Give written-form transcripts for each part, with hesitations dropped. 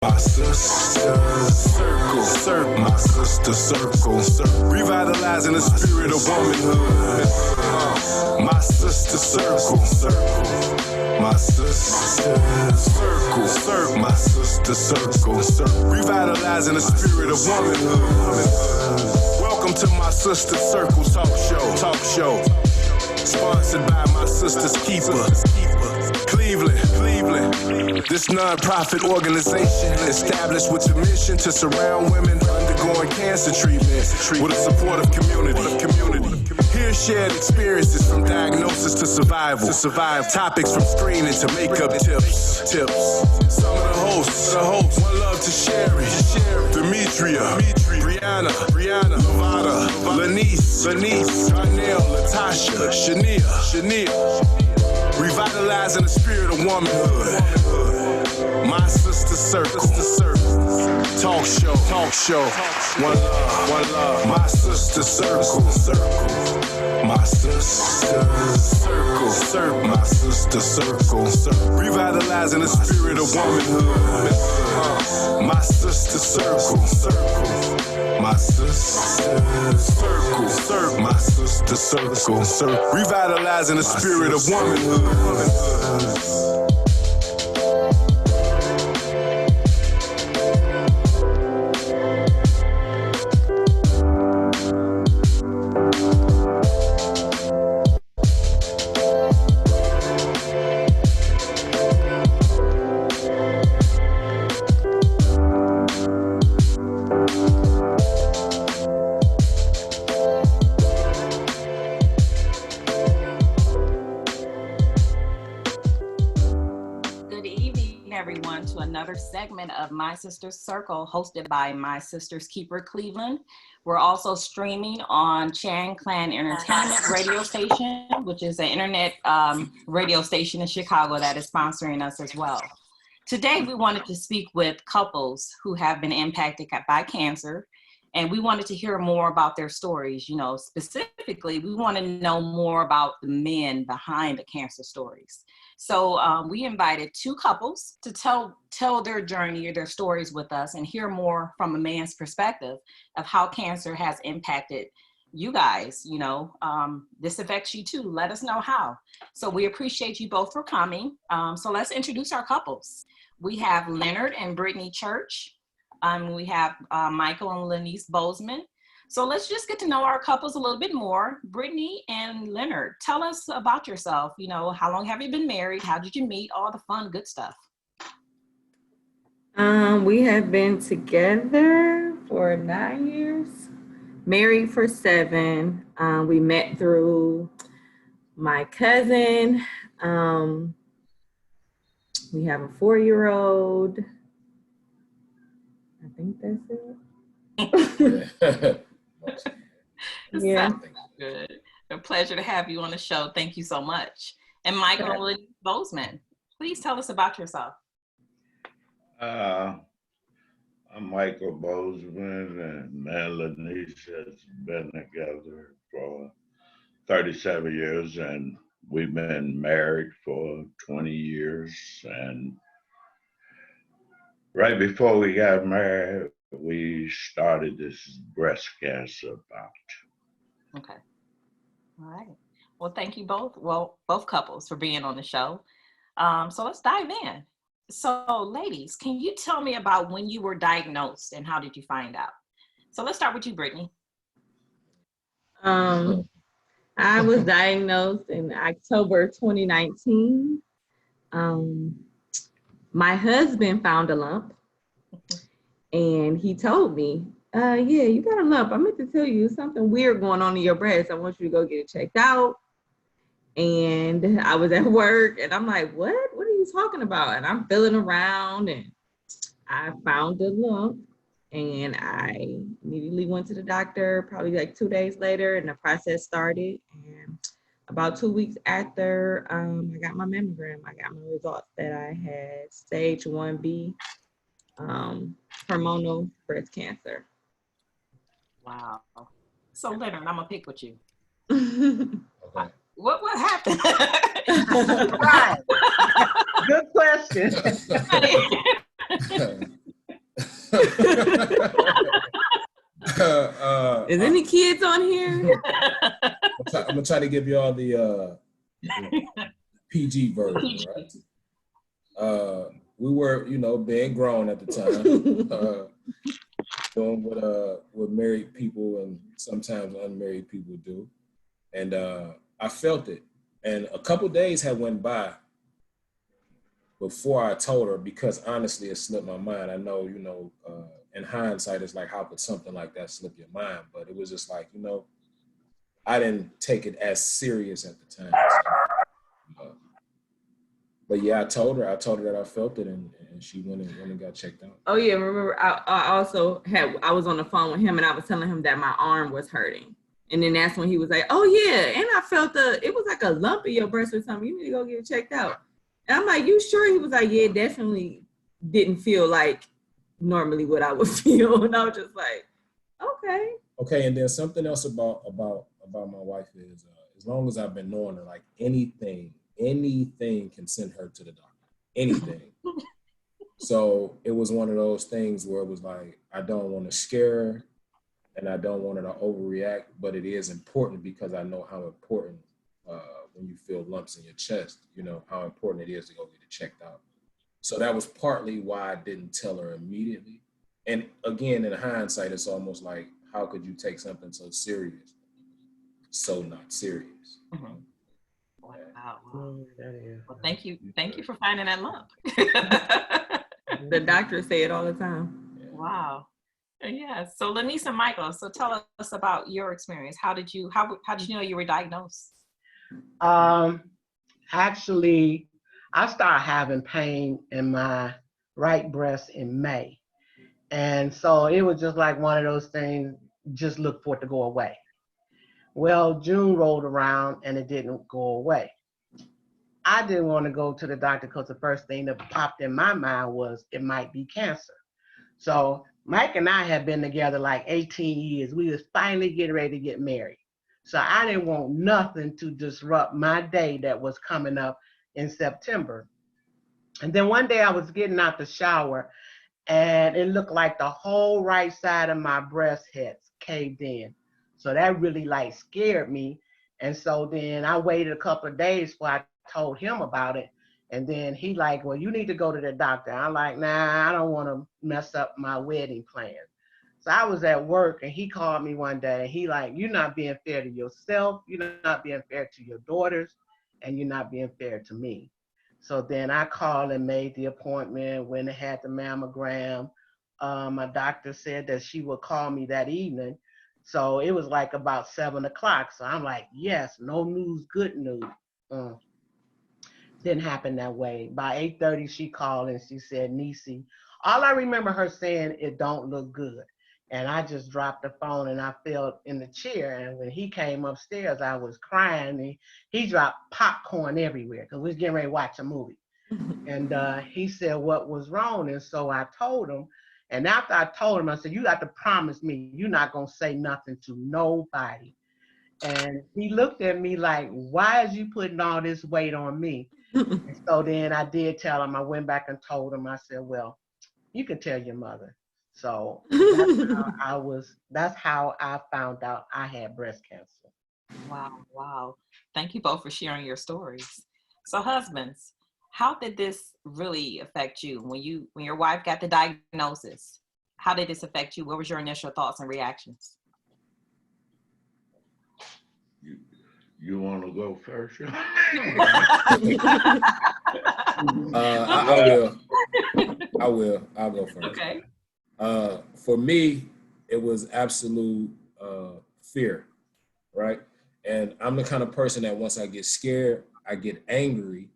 My sister's circle, my sister's circle, revitalizing the spirit of womanhood. My sister's circle, my sister's circle, my sister's circle, revitalizing the spirit of womanhood. Welcome to my sister's circle talk show, sponsored by my sister's Keeper-Cle. This non-profit organization established with the mission to surround women undergoing cancer treatment with a supportive community. Here shared experiences from diagnosis to survival. Topics from screening to makeup tips. Some of the hosts, one love to Sherry, Demetria, Brianna, Lavada, Lanice, Darnell, Latasha, Shania. Revitalizing the spirit of womanhood. My sister's circle. Talk show. One love. My sister's circle. My sister's circle. My sister's circle. Revitalizing the spirit of womanhood. My sister's circle. My sister's circle. My sister's circle. Revitalizing the spirit of womanhood. Segment of My Sister's Circle, hosted by my sisters Keeper-Cle. We're also streaming on Chan Clan Entertainment radio station, which is an internet radio station in Chicago that is sponsoring us as well. Today, we wanted to speak with couples who have been impacted by cancer, and we wanted to hear more about their stories. You know, specifically, we want to know more about the men behind the cancer stories. So we invited two couples to tell their journey or their stories with us and hear more from a man's perspective of how cancer has impacted you guys. You know, this affects you too. Let us know how. So we appreciate you both for coming. So let's introduce our couples. We have Leonard and Brittany Church. We have Michael and Lanice Bozeman. So let's just get to know our couples a little bit more. Brittany and Leonard, tell us about yourself. You know, how long have you been married? How did you meet? All the fun, good stuff. We have been together for 9 years, married for 7. We met through my cousin. We have a 4-year-old. I think that's it. Yeah. Good. A pleasure to have you on the show. Thank you so much. And Michael Bozeman, please tell us about yourself. I'm Michael Bozeman, and me and Lanice has been together for 37 years, and we've been married for 20 years. And right before we got married, we started this breast cancer bout. Okay. All right. Well, thank you both. Well, both couples for being on the show. So let's dive in. So ladies, can you tell me about when you were diagnosed and how did you find out? So let's start with you, Brittany. I was diagnosed in October 2019. My husband found a lump. And he told me, yeah, you got a lump. I meant to tell you something weird going on in your breast. I want you to go get it checked out. And I was at work and I'm like, what are you talking about? And I'm feeling around and I found a lump and I immediately went to the doctor, probably like 2 days later, and the process started. And about 2 weeks after I got my mammogram, I got my results that I had stage 1B hormonal breast cancer. Wow. So Leonard, I'm gonna pick with you. Okay. What happened? Right. Good question. Is any kids on here? I'm gonna try to give you all the PG version, right? We were, being grown at the time, doing what married people and sometimes unmarried people do, and I felt it. And a couple days had went by before I told her, because honestly, it slipped my mind. I know, in hindsight, it's like, how could something like that slip your mind? But it was just like, I didn't take it as serious at the time. But yeah, I told her that I felt it, and she went and got checked out. Oh yeah, remember I also I was on the phone with him and I was telling him that my arm was hurting. And then that's when he was like, oh yeah, and I felt it was like a lump in your breast or something. You need to go get it checked out. And I'm like, you sure? He was like, yeah, it definitely didn't feel like normally what I would feel. And I was just like, okay. Okay, and then something else about my wife is, as long as I've been knowing her, like anything can send her to the doctor. Anything. So it was one of those things where it was like, I don't want to scare her and I don't want her to overreact, but it is important because I know how important when you feel lumps in your chest, how important it is to go get it checked out. So that was partly why I didn't tell her immediately. And again, in hindsight, it's almost like, how could you take something so serious, so not serious? Mm-hmm. Wow. Well, thank you for finding that lump. The doctors say it all the time. Yeah. Wow. Yeah. So Lanisa Michael, so tell us about your experience. How did you know you were diagnosed? Actually, I started having pain in my right breast in May. And so it was just like one of those things, just look for it to go away. Well, June rolled around and it didn't go away. I didn't want to go to the doctor because the first thing that popped in my mind was it might be cancer. So Mike and I had been together like 18 years. We was finally getting ready to get married. So I didn't want nothing to disrupt my day that was coming up in September. And then one day I was getting out the shower and it looked like the whole right side of my breast had caved in. So that really like scared me. And so then I waited a couple of days before I told him about it. And then he like, well, you need to go to the doctor. I'm like, nah, I don't want to mess up my wedding plan. So I was at work and he called me one day and he like, you're not being fair to yourself. You're not being fair to your daughters and you're not being fair to me. So then I called and made the appointment when I had the mammogram. My doctor said that she would call me that evening. So it was like about 7:00. So I'm like, yes, no news, good news. Didn't happen that way. By 8:30, she called and she said, Niecy, all I remember her saying, it don't look good. And I just dropped the phone and I fell in the chair. And when he came upstairs, I was crying. And he dropped popcorn everywhere because we was getting ready to watch a movie. And he said, what was wrong? And so I told him. And after I told him, I said, you got to promise me you're not going to say nothing to nobody. And he looked at me like, why is you putting all this weight on me? And so then I did tell him. I went back and told him. I said, well, you can tell your mother. So that's how I found out I had breast cancer. Wow. Thank you both for sharing your stories. So husbands, how did this really affect you when your wife got the diagnosis? How did this affect you? What was your initial thoughts and reactions? You want to go first? I will. I'll go first. Okay. For me, it was absolute fear, right? And I'm the kind of person that once I get scared, I get angry,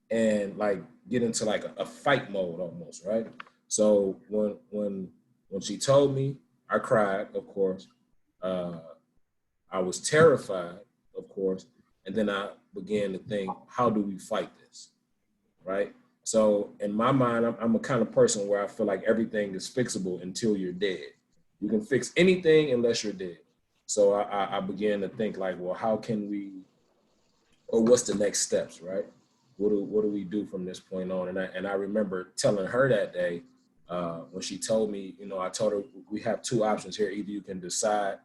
and like get into like a fight mode almost, right? So when she told me, I cried, of course. I was terrified, of course, and then I began to think, how do we fight this, right? So in my mind, I'm a kind of person where I feel like everything is fixable until you're dead. You can fix anything unless you're dead. So I began to think like, well, how can we, or what's the next steps, right? what do we do from this point on? And I remember telling her that day when she told me, you know, I told her we have two options here. Either you can decide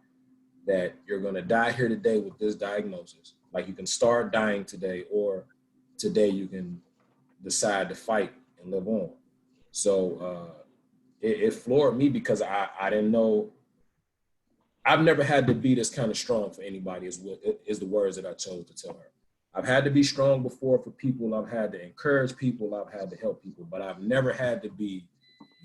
that you're going to die here today with this diagnosis, like you can start dying today, or today you can decide to fight and live on. So it floored me because I didn't know. I've never had to be this kind of strong for anybody is the words that I chose to tell her. I've had to be strong before for people. I've had to encourage people. I've had to help people, but I've never had to be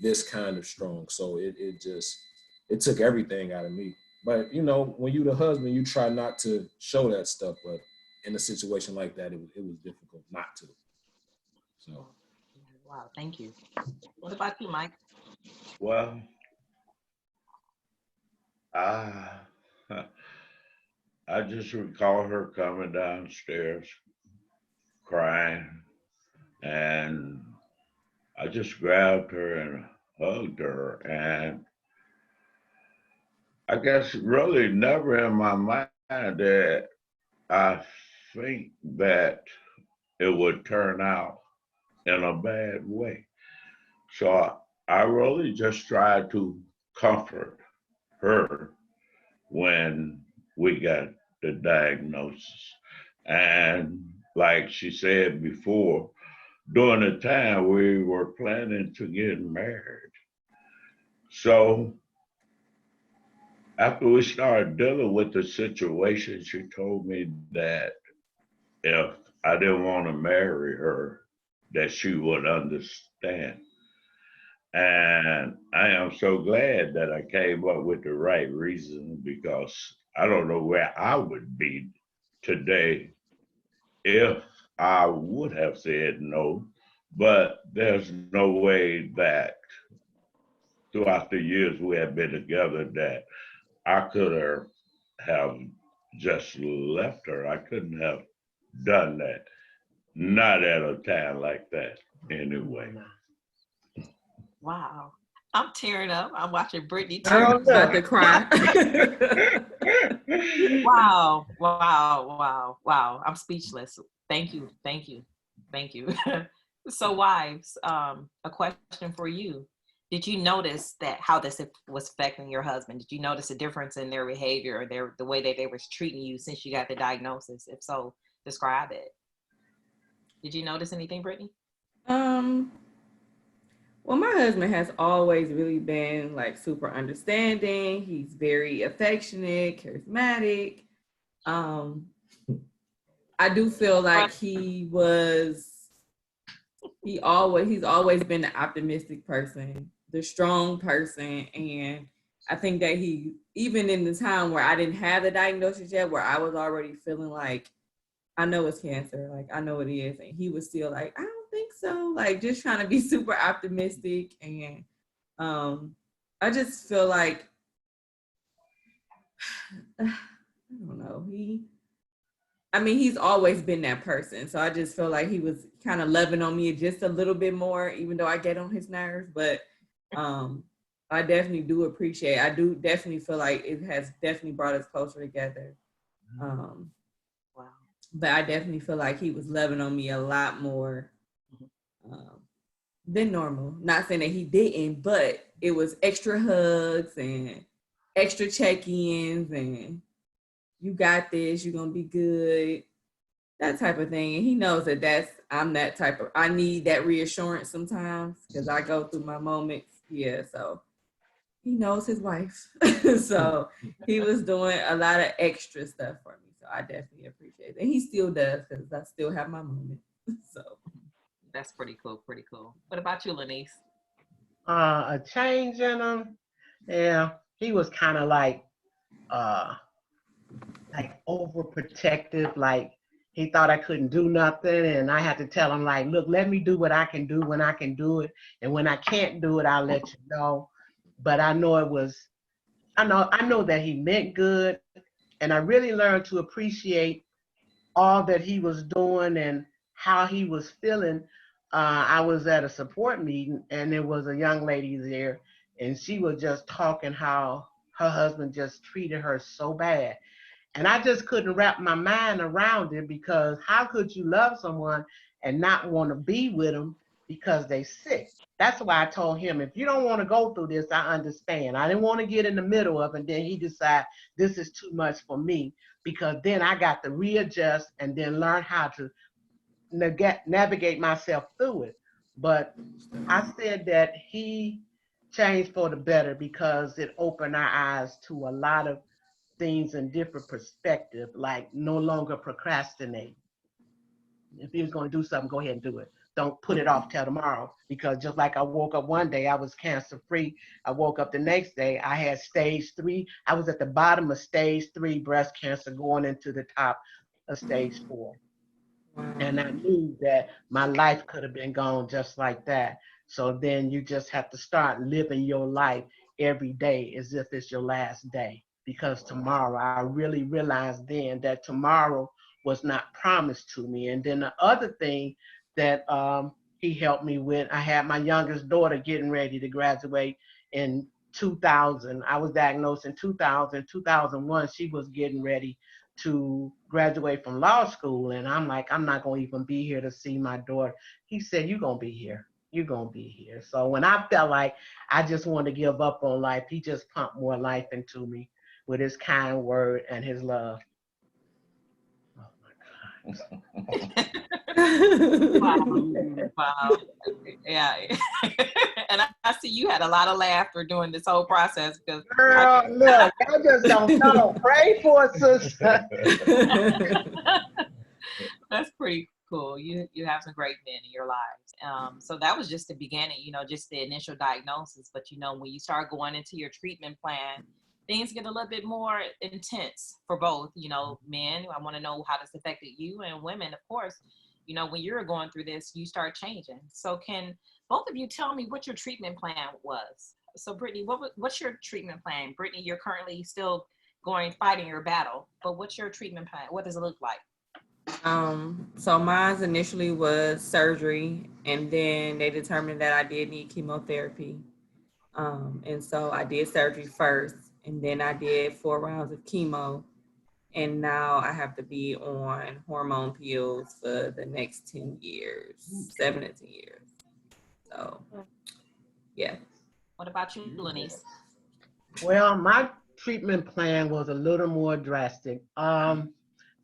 this kind of strong. So it took everything out of me. But you know, when you the husband, you try not to show that stuff. But in a situation like that, it was difficult not to. So. Wow, thank you. What about you, Mike? Well, I I just recall her coming downstairs crying, and I just grabbed her and hugged her, and I guess really never in my mind that I think that it would turn out in a bad way. So I really just tried to comfort her when we got the diagnosis. And like she said before, during the time we were planning to get married. So after we started dealing with the situation, she told me that if I didn't want to marry her, that she would understand. And I am so glad that I came up with the right reason, because I don't know where I would be today if I would have said no. But there's no way that throughout the years we have been together that I could have just left her. I couldn't have done that. Not at a time like that, anyway. Wow. I'm tearing up. I'm watching Brittany too. Girl, I'm about to cry. Wow, wow, wow, wow. I'm speechless. Thank you, thank you, thank you. So wives, a question for you. Did you notice that how this was affecting your husband? Did you notice a difference in their behavior or the way that they was treating you since you got the diagnosis? If so, describe it. Did you notice anything, Brittany? Um, well, my husband has always really been like super understanding. He's very affectionate, charismatic. Um, I do feel like he's always been the optimistic person, the strong person. And I think that he, even in the time where I didn't have the diagnosis yet, where I was already feeling like, I know it's cancer, like I know it is. And he was still like, I don't think so. Like just trying to be super optimistic. And I just feel like, I don't know, he's always been that person. So I just feel like he was kind of loving on me just a little bit more, even though I get on his nerves. But I definitely do appreciate, I do definitely feel like it has definitely brought us closer together. Wow. But I definitely feel like he was loving on me a lot more than normal. Not saying that he didn't, but it was extra hugs and extra check-ins and you got this, you're gonna be good, that type of thing. And he knows that I'm that type of, I need that reassurance sometimes because I go through my moments. Yeah, so he knows his wife. So he was doing a lot of extra stuff for me. So I definitely appreciate it. And he still does because I still have my moments. So that's pretty cool, pretty cool. What about you, Lanice? A change in him. Yeah, he was kind of like overprotective, like he thought I couldn't do nothing, and I had to tell him like, look, let me do what I can do when I can do it, and when I can't do it, I'll let you know. But I know I know that he meant good, and I really learned to appreciate all that he was doing and how he was feeling. I was at a support meeting, and there was a young lady there, and she was just talking how her husband just treated her so bad. And I just couldn't wrap my mind around it, because how could you love someone and not want to be with them because they sick. That's why I told him, if you don't want to go through this, I understand. I didn't want to get in the middle of it, and then he decide this is too much for me, because then I got to readjust and then learn how to navigate myself through it. But I said that he changed for the better because it opened our eyes to a lot of things in different perspective, like no longer procrastinate. If he was going to do something, go ahead and do it. Don't put it off till tomorrow, because just like I woke up one day, I was cancer free. I woke up the next day, I had stage 3. I was at the bottom of stage 3 breast cancer, going into the top of stage 4. And I knew that my life could have been gone just like that. So then you just have to start living your life every day as if it's your last day. Because tomorrow, I really realized then that tomorrow was not promised to me. And then the other thing that he helped me with, I had my youngest daughter getting ready to graduate in 2000. I was diagnosed in 2000. 2001, she was getting ready to graduate from law school. And I'm like, I'm not going to even be here to see my daughter. He said, you're going to be here. You're going to be here. So when I felt like I just wanted to give up on life, he just pumped more life into me with his kind word and his love. Oh my God. Wow. Yeah. And I see you had a lot of laughter during this whole process, because Girl, look, y'all just don't know. Pray for a sister. that's pretty cool. You have some great men in your lives. So that was just the beginning, just the initial diagnosis. But when you start going into your treatment plan, things get a little bit more intense for both. Men, I want to know how this affected you, and women, of course. When you're going through this, you start changing. So can both of you tell me what your treatment plan was? So Brittany, what's your treatment plan? Brittany, you're currently still fighting your battle, but what's your treatment plan? What does it look like? So mine initially was surgery, and then they determined that I did need chemotherapy. And so I did surgery first, and then I did 4 rounds of chemo. And now I have to be on hormone pills for the next 10 years, 7 to 10 years. So, yeah. What about you, Lenise? Well, my treatment plan was a little more drastic.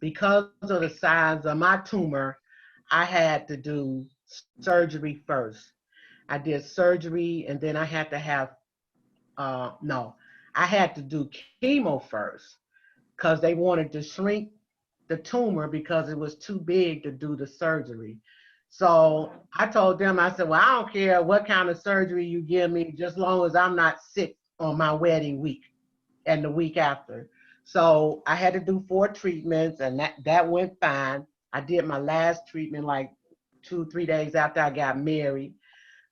Because of the size of my tumor, I had to do surgery first. I did surgery, and then I had to have, I had to do chemo first, because they wanted to shrink the tumor because it was too big to do the surgery. So I told them, I said, well, I don't care what kind of surgery you give me, just long as I'm not sick on my wedding week and the week after. So I had to do 4 treatments, and that went fine. I did my last treatment like 2-3 days after I got married.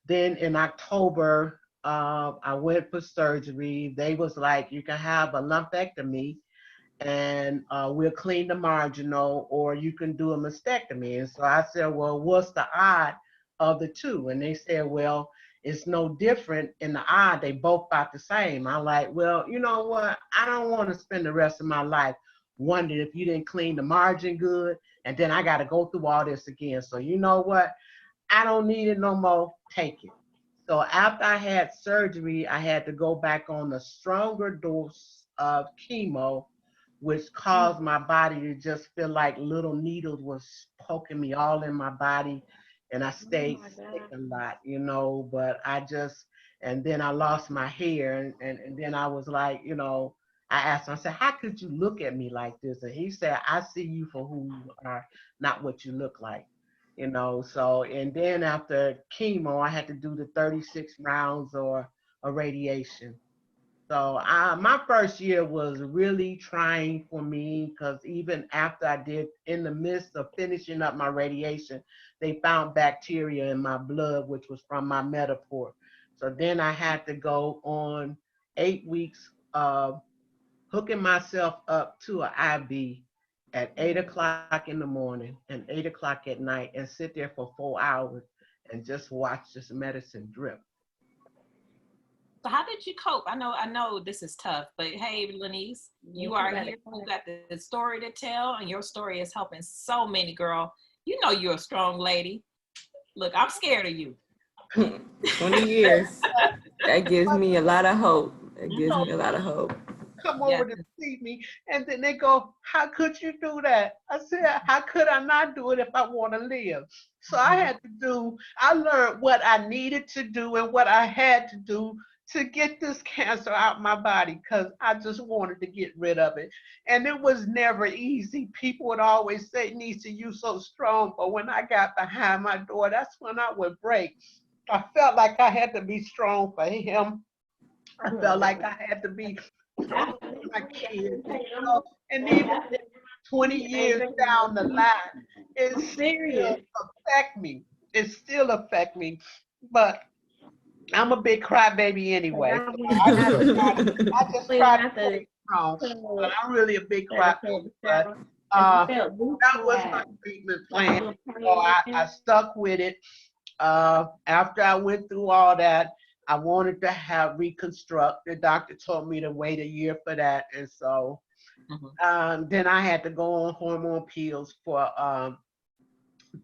Then in October, I went for surgery. They was like, you can have a lumpectomy, and we'll clean the marginal, or you can do a mastectomy. And so I said, well, what's the odd of the two? And they said, well, it's no different in the odd. They both about the same. I'm like, well, you know what? I don't want to spend the rest of my life wondering if you didn't clean the margin good, and then I got to go through all this again. So you know what? I don't need it no more. Take it. So after I had surgery, I had to go back on a stronger dose of chemo, which caused my body to just feel like little needles was poking me all in my body. And I stayed sick a lot, but and then I lost my hair. And then I was like, I asked him, I said, how could you look at me like this? And he said, I see you for who you are, not what you look like. So, and then after chemo, I had to do the 36 rounds or a radiation. So my first year was really trying for me, because even after I did, in the midst of finishing up my radiation, they found bacteria in my blood, which was from my Metaport. So then I had to go on 8 weeks of hooking myself up to an IV at 8 o'clock in the morning and 8 o'clock at night, and sit there for 4 hours and just watch this medicine drip. So how did you cope? I know this is tough, but hey, Lenise, you are here. You got the story to tell, and your story is helping so many, girl. You know you're a strong lady. Look, I'm scared of you. 20 years. That gives me a lot of hope. It gives me a lot of hope. Come over to see me, and then they go, how could you do that? I said, how could I not do it if I want to live? So I learned what I needed to do and what I had to do to get this cancer out my body, because I just wanted to get rid of it. And it was never easy. People would always say, Nisa, you so strong. But when I got behind my door, that's when I would break. I felt like I had to be strong for him. I felt like I had to be strong for my kids, and even 20 years down the line, it still affect me. It still affect me, but I'm a big crybaby anyway. So I just try to stay strong, but I'm really a big crybaby. But that was my treatment plan. So I stuck with it. After I went through all that, I wanted to have reconstruct. The doctor told me to wait a year for that, and so then I had to go on hormone pills for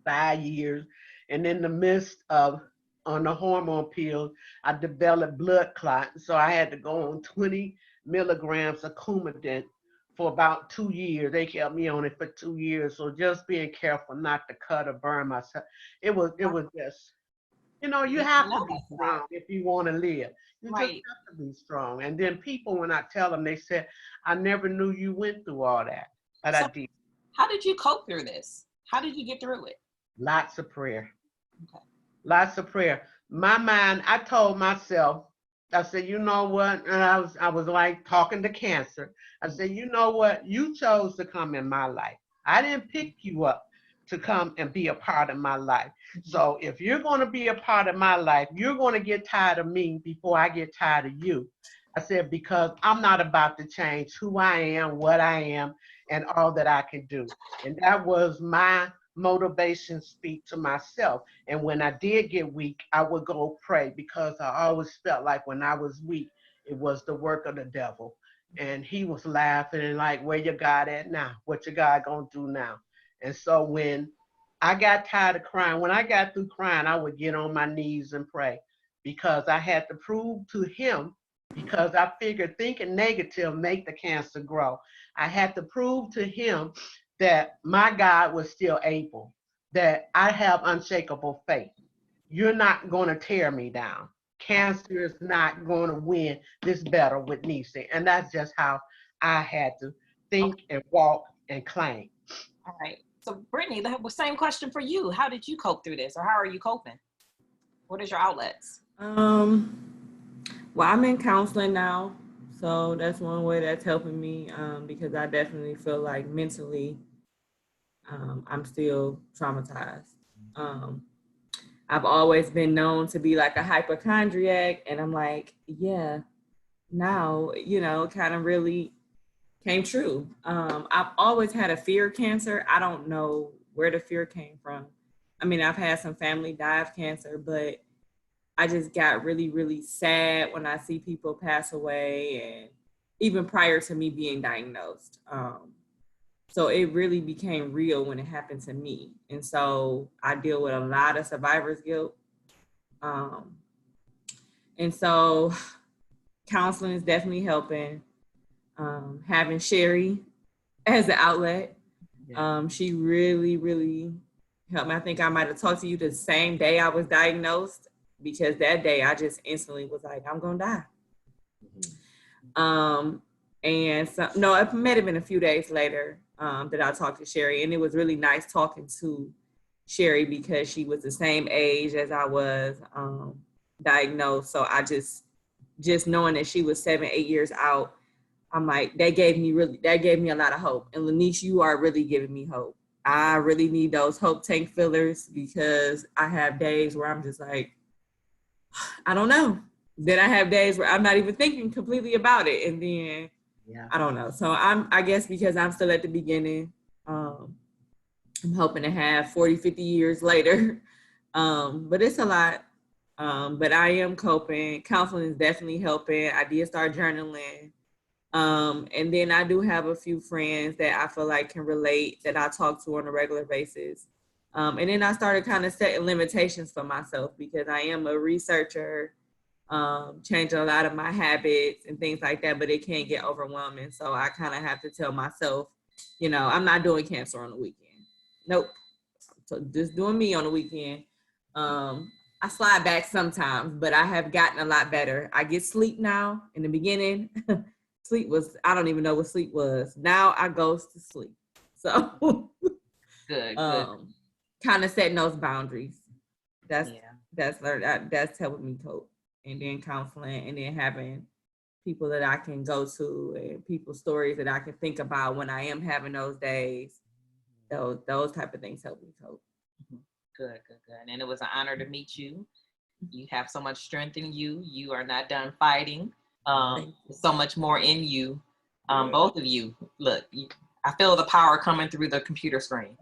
5 years. And in the midst of on the hormone pills, I developed blood clot, so I had to go on 20 milligrams of Coumadin for about 2 years. They kept me on it for 2 years, so just being careful not to cut or burn myself. It was just. You have to be strong if you want to live. You just have to be strong. And then people, when I tell them, they say, I never knew you went through all that. But I did. How did you cope through this? How did you get through it? Lots of prayer. Okay. Lots of prayer. My mind, I told myself, I said, you know what? And I was like talking to cancer. I said, you know what? You chose to come in my life. I didn't pick you up to come and be a part of my life. So if you're going to be a part of my life, you're going to get tired of me before I get tired of you. I said, because I'm not about to change who I am, what I am, and all that I can do. And that was my motivation speak to myself. And when I did get weak, I would go pray, because I always felt like when I was weak, it was the work of the devil. And he was laughing and like, where your God at now? What your God gonna do now? And so when I got tired of crying, when I got through crying, I would get on my knees and pray, because I had to prove to him, because I figured thinking negative make the cancer grow. I had to prove to him that my God was still able, that I have unshakable faith. You're not going to tear me down. Cancer is not going to win this battle with Nisa. And that's just how I had to think and walk and claim. All right. So Brittany, the same question for you. How did you cope through this, or how are you coping? What is your outlets? Well, I'm in counseling now, so that's one way that's helping me, because I definitely feel like mentally I'm still traumatized. I've always been known to be like a hypochondriac, and I'm like, yeah, now, kind of really came true. I've always had a fear of cancer. I don't know where the fear came from. I mean, I've had some family die of cancer, but I just got really, really sad when I see people pass away, and even prior to me being diagnosed. So it really became real when it happened to me. And so I deal with a lot of survivor's guilt. And so counseling is definitely helping. Having Sherry as an outlet. She really, really helped me. I think I might have talked to you the same day I was diagnosed, because that day I just instantly was like, I'm gonna die. And so, no, it might have been a few days later that I talked to Sherry, and it was really nice talking to Sherry, because she was the same age as I was diagnosed. So I just knowing that she was 7-8 years out, I'm like, that gave me a lot of hope. And Lanice, you are really giving me hope. I really need those hope tank fillers, because I have days where I'm just like, I don't know. Then I have days where I'm not even thinking completely about it. And then I don't know. So I guess because I'm still at the beginning, I'm hoping to have 40, 50 years later. But it's a lot. But I am coping. Counseling is definitely helping. I did start journaling. And then I do have a few friends that I feel like can relate, that I talk to on a regular basis. And then I started kind of setting limitations for myself because I am a researcher, changing a lot of my habits and things like that, but it can get overwhelming. So I kind of have to tell myself, you know, I'm not doing cancer on the weekend. Nope. So just doing me on the weekend. I slide back sometimes, but I have gotten a lot better. I get sleep now. In the beginning, sleep was, I don't even know what sleep was. Now I go to sleep. So Good. kind of setting those boundaries. That's Yeah. that's helping me cope. And then counseling, and then having people that I can go to, and people's stories that I can think about when I am having those days. Those type of things help me cope. Good. And it was an honor to meet you. You have so much strength in you. You are not done fighting. So much more in you. Both of you. Look, I feel the power coming through the computer screen.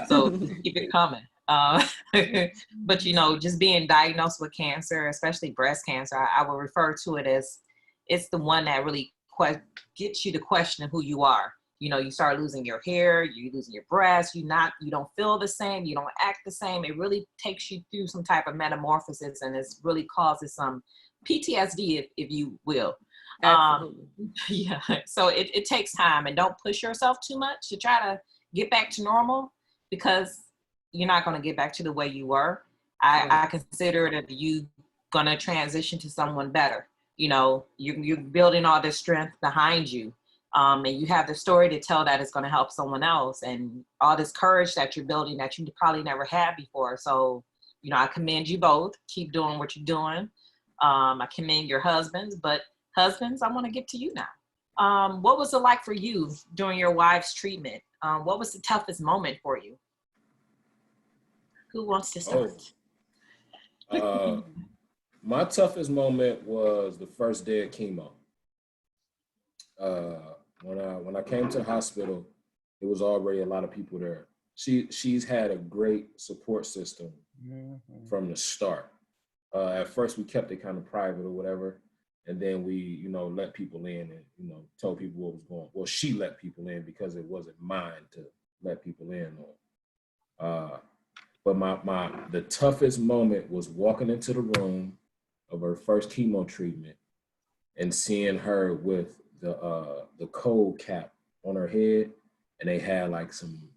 So keep it coming. But you know, just being diagnosed with cancer, especially breast cancer, I will refer to it as it's the one that really gets you to question who you are. You know, you start losing your hair, you losing your breasts, you don't feel the same, you don't act the same. It really takes you through some type of metamorphosis, and it's really causes some PTSD, if you will. Absolutely. Yeah. So it takes time, and don't push yourself too much to try to get back to normal, because you're not going to get back to the way you were. I consider that you going to transition to someone better. You know, you're building all this strength behind you. And you have the story to tell that is going to help someone else, and all this courage that you're building that you probably never had before. So, you know, I commend you both. Keep doing what you're doing. I commend your husbands, but husbands, I want to get to you now. What was it like for you during your wife's treatment? What was the toughest moment for you? Who wants to start? My toughest moment was the first day of chemo. When I came to the hospital, it was already a lot of people there. She's had a great support system from the start. At first, we kept it kind of private or whatever, and then we, you know, let people in and, you know, told people what was going on. Well, she let people in because it wasn't mine to let people in on. But the toughest moment was walking into the room of her first chemo treatment and seeing her with the cold cap on her head, and they had like some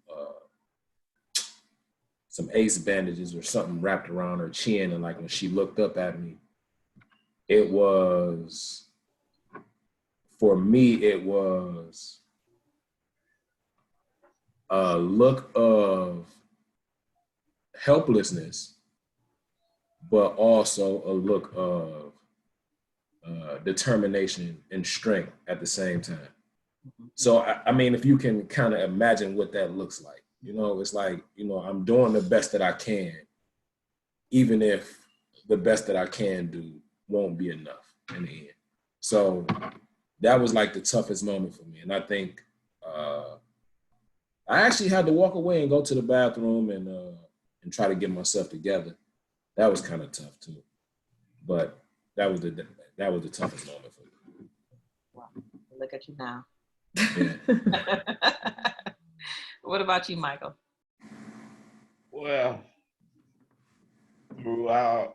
ace bandages or something wrapped around her chin, and like when she looked up at me, it was, for me, it was a look of helplessness, but also a look of determination and strength at the same time. So, I mean, if you can kind of imagine what that looks like, you know, it's like, you know, I'm doing the best that I can, even if the best that I can do won't be enough in the end. So that was like the toughest moment for me. And I think I actually had to walk away and go to the bathroom and try to get myself together. That was kind of tough too. But that was the toughest moment for me. Wow. Look at you now. Yeah. What about you, Michael? Well, throughout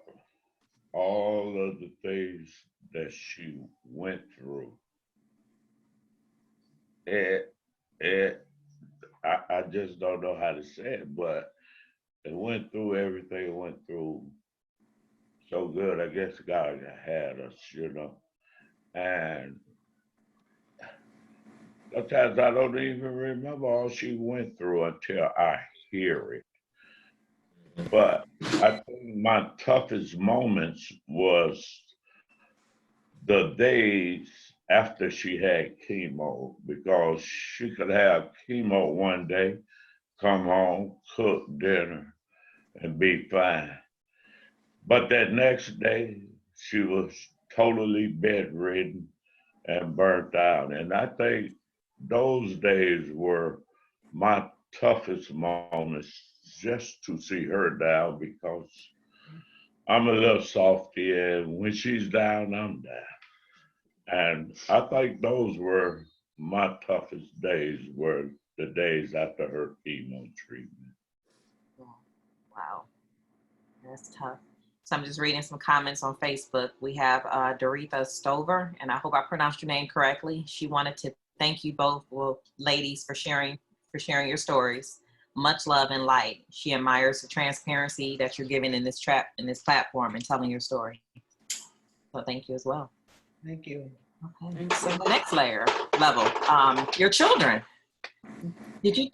all of the things that she went through, I just don't know how to say it, but it went through everything it went through so good. I guess God had us, you know. And sometimes I don't even remember all she went through until I hear it. But I think my toughest moments was the days after she had chemo, because she could have chemo one day, come home, cook dinner, and be fine. But that next day, she was totally bedridden and burnt out. And I think those days were my toughest moments, just to see her down, because I'm a little softy, and when she's down, I'm down. And I think those were my toughest days, were the days after her chemo treatment. Wow, that's tough. So I'm just reading some comments on Facebook. We have Doretha Stover, and I hope I pronounced your name correctly. She wanted to thank you both, well, ladies, for sharing your stories. Much love and light. She admires the transparency that you're giving in this platform and telling your story. So thank you as well. Thank you. Okay. So the next level, your children.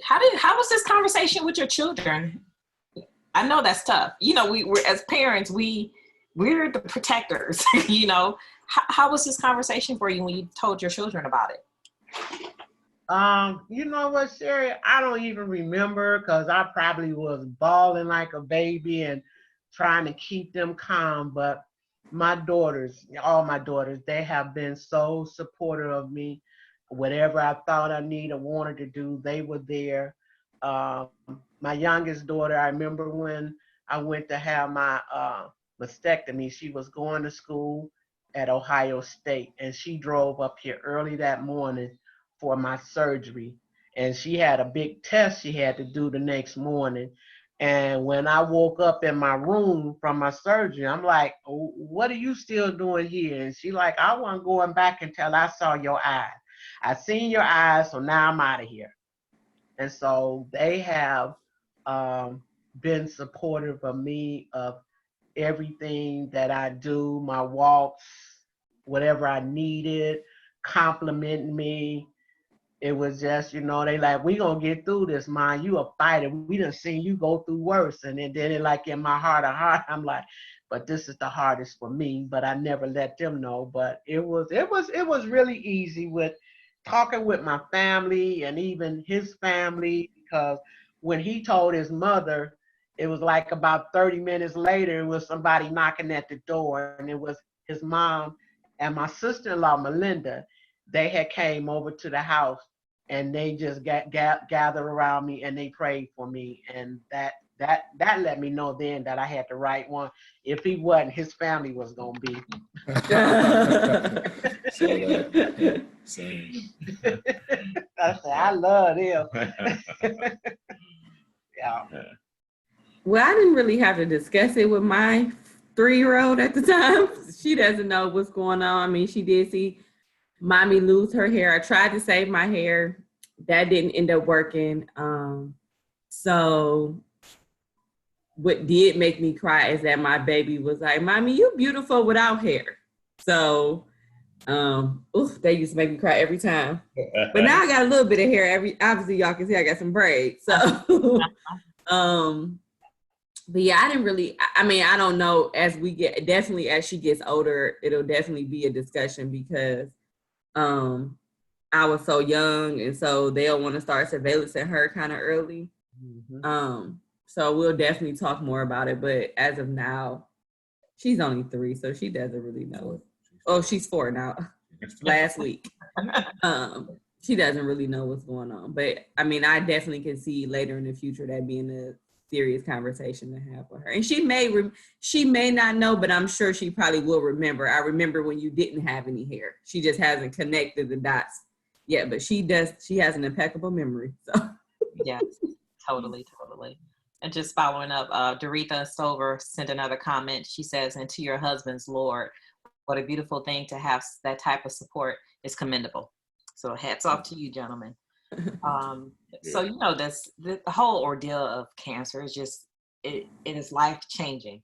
How was this conversation with your children? I know that's tough. You know, we're as parents, we're the protectors. You know, how was this conversation for you when you told your children about it? You know what, Sherry? I don't even remember because I probably was bawling like a baby and trying to keep them calm. But my daughters, all my daughters, they have been so supportive of me. Whatever I thought I needed, wanted to do, they were there. My youngest daughter, I remember when I went to have my mastectomy, she was going to school at Ohio State, and she drove up here early that morning for my surgery. And she had a big test she had to do the next morning. And when I woke up in my room from my surgery, I'm like, oh, what are you still doing here? And she like, I wasn't going back until I saw your eyes. I seen your eyes, so now I'm out of here. And so they have been supportive of me, of everything that I do, my walks, whatever I needed, complimenting me. It was just, you know, they like, we gonna get through this, man. You a fighter. We done seen you go through worse. And then it like in my heart of heart, I'm like, but this is the hardest for me. But I never let them know. But it was really easy with talking with my family and even his family, because when he told his mother, it was like about 30 minutes later, it was somebody knocking at the door, and it was his mom and my sister-in-law, Melinda. They had came over to the house, and they just gathered around me and they prayed for me, and that let me know then that I had the right one. If he wasn't, his family was gonna be. Same. I said, I love him. Yeah. Well, I didn't really have to discuss it with my 3-year-old at the time. She doesn't know what's going on. I mean, she did see mommy lose her hair. I tried to save my hair. That didn't end up working. So what did make me cry is that my baby was like, Mommy, you beautiful without hair. So they used to make me cry every time. But now I got a little bit of hair. Obviously y'all can see I got some braids. So but yeah, I didn't really, I mean, I don't know, as she gets older, it'll definitely be a discussion, because I was so young, and so they'll want to start surveillancing her kind of early. Mm-hmm. So we'll definitely talk more about it, but as of now, she's only 3, so she doesn't really know. Oh, she's 4 now. Last week. She doesn't really know what's going on, but I mean, I definitely can see later in the future that being a serious conversation to have with her. And she may not know, but I'm sure she probably will remember. I remember when you didn't have any hair. She just hasn't connected the dots yet, but she does. She has an impeccable memory. So yes, totally. And just following up, Doretha Stover sent another comment. She says, and to your husbands, Lord, what a beautiful thing to have that type of support is commendable. So hats off to you, gentlemen. So, you know, the whole ordeal of cancer is just, it is life-changing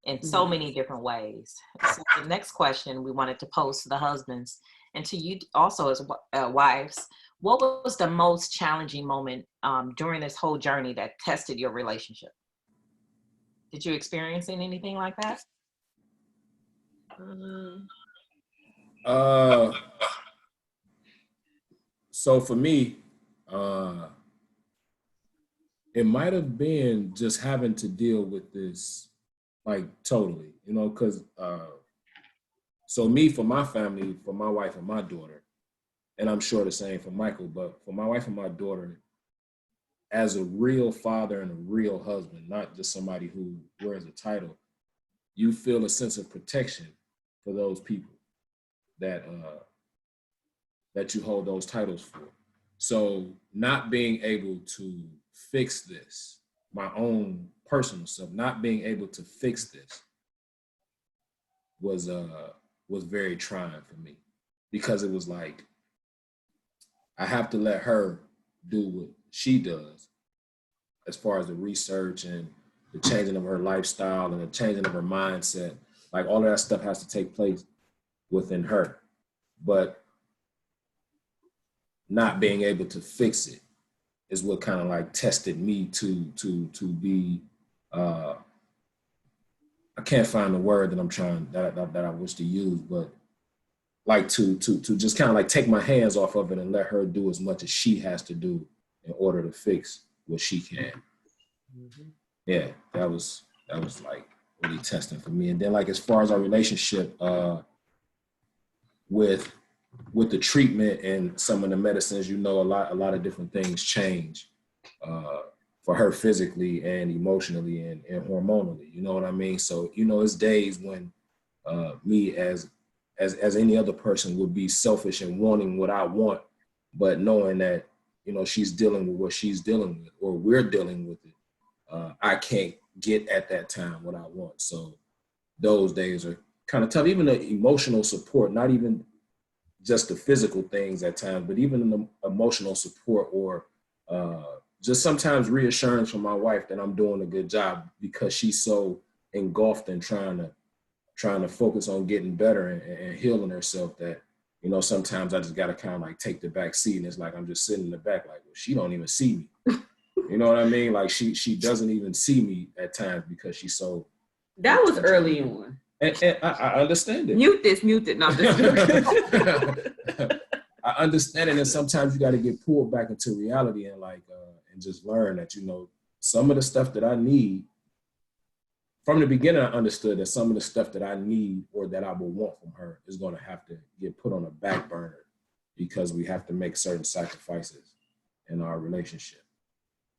in so many different ways. So the next question we wanted to pose to the husbands and to you also as wives, what was the most challenging moment during this whole journey that tested your relationship? Did you experience anything like that? So for me, it might have been just having to deal with this, like, totally, you know, because so me, for my family, for my wife and my daughter, and I'm sure the same for Michael, but for my wife and my daughter, as a real father and a real husband, not just somebody who wears a title, you feel a sense of protection for those people that you hold those titles for. So not being able to fix this, my own personal stuff, not being able to fix this was very trying for me, because it was like I have to let her do what she does as far as the research and the changing of her lifestyle and the changing of her mindset. Like all of that stuff has to take place within her. But not being able to fix it is what kind of like tested me to be I can't find the word that I'm trying that I wish to use, but like to just kind of like take my hands off of it and let her do as much as she has to do in order to fix what she can. Mm-hmm. Yeah, that was like really testing for me. And then like as far as our relationship with the treatment and some of the medicines, a lot of different things change for her physically and emotionally and hormonally. You know what I mean? So it's days when me as any other person would be selfish and wanting what I want, but knowing that she's dealing with what she's dealing with, or we're dealing with it. I can't get at that time what I want. So those days are kind of tough. Even the emotional support, not even just the physical things at times, but even the emotional support, or just sometimes reassurance from my wife that I'm doing a good job, because she's so engulfed in trying to focus on getting better and healing herself, that sometimes I just got to kind of like take the back seat, and it's like I'm just sitting in the back like, well, she don't even see me. You know what I mean? Like she doesn't even see me at times because she's so. That was early on. And I understand it. Mute this. No, I understand it, and sometimes you got to get pulled back into reality and and just learn that some of the stuff that I need. From the beginning, I understood that some of the stuff that I need or that I will want from her is going to have to get put on a back burner, because we have to make certain sacrifices in our relationship.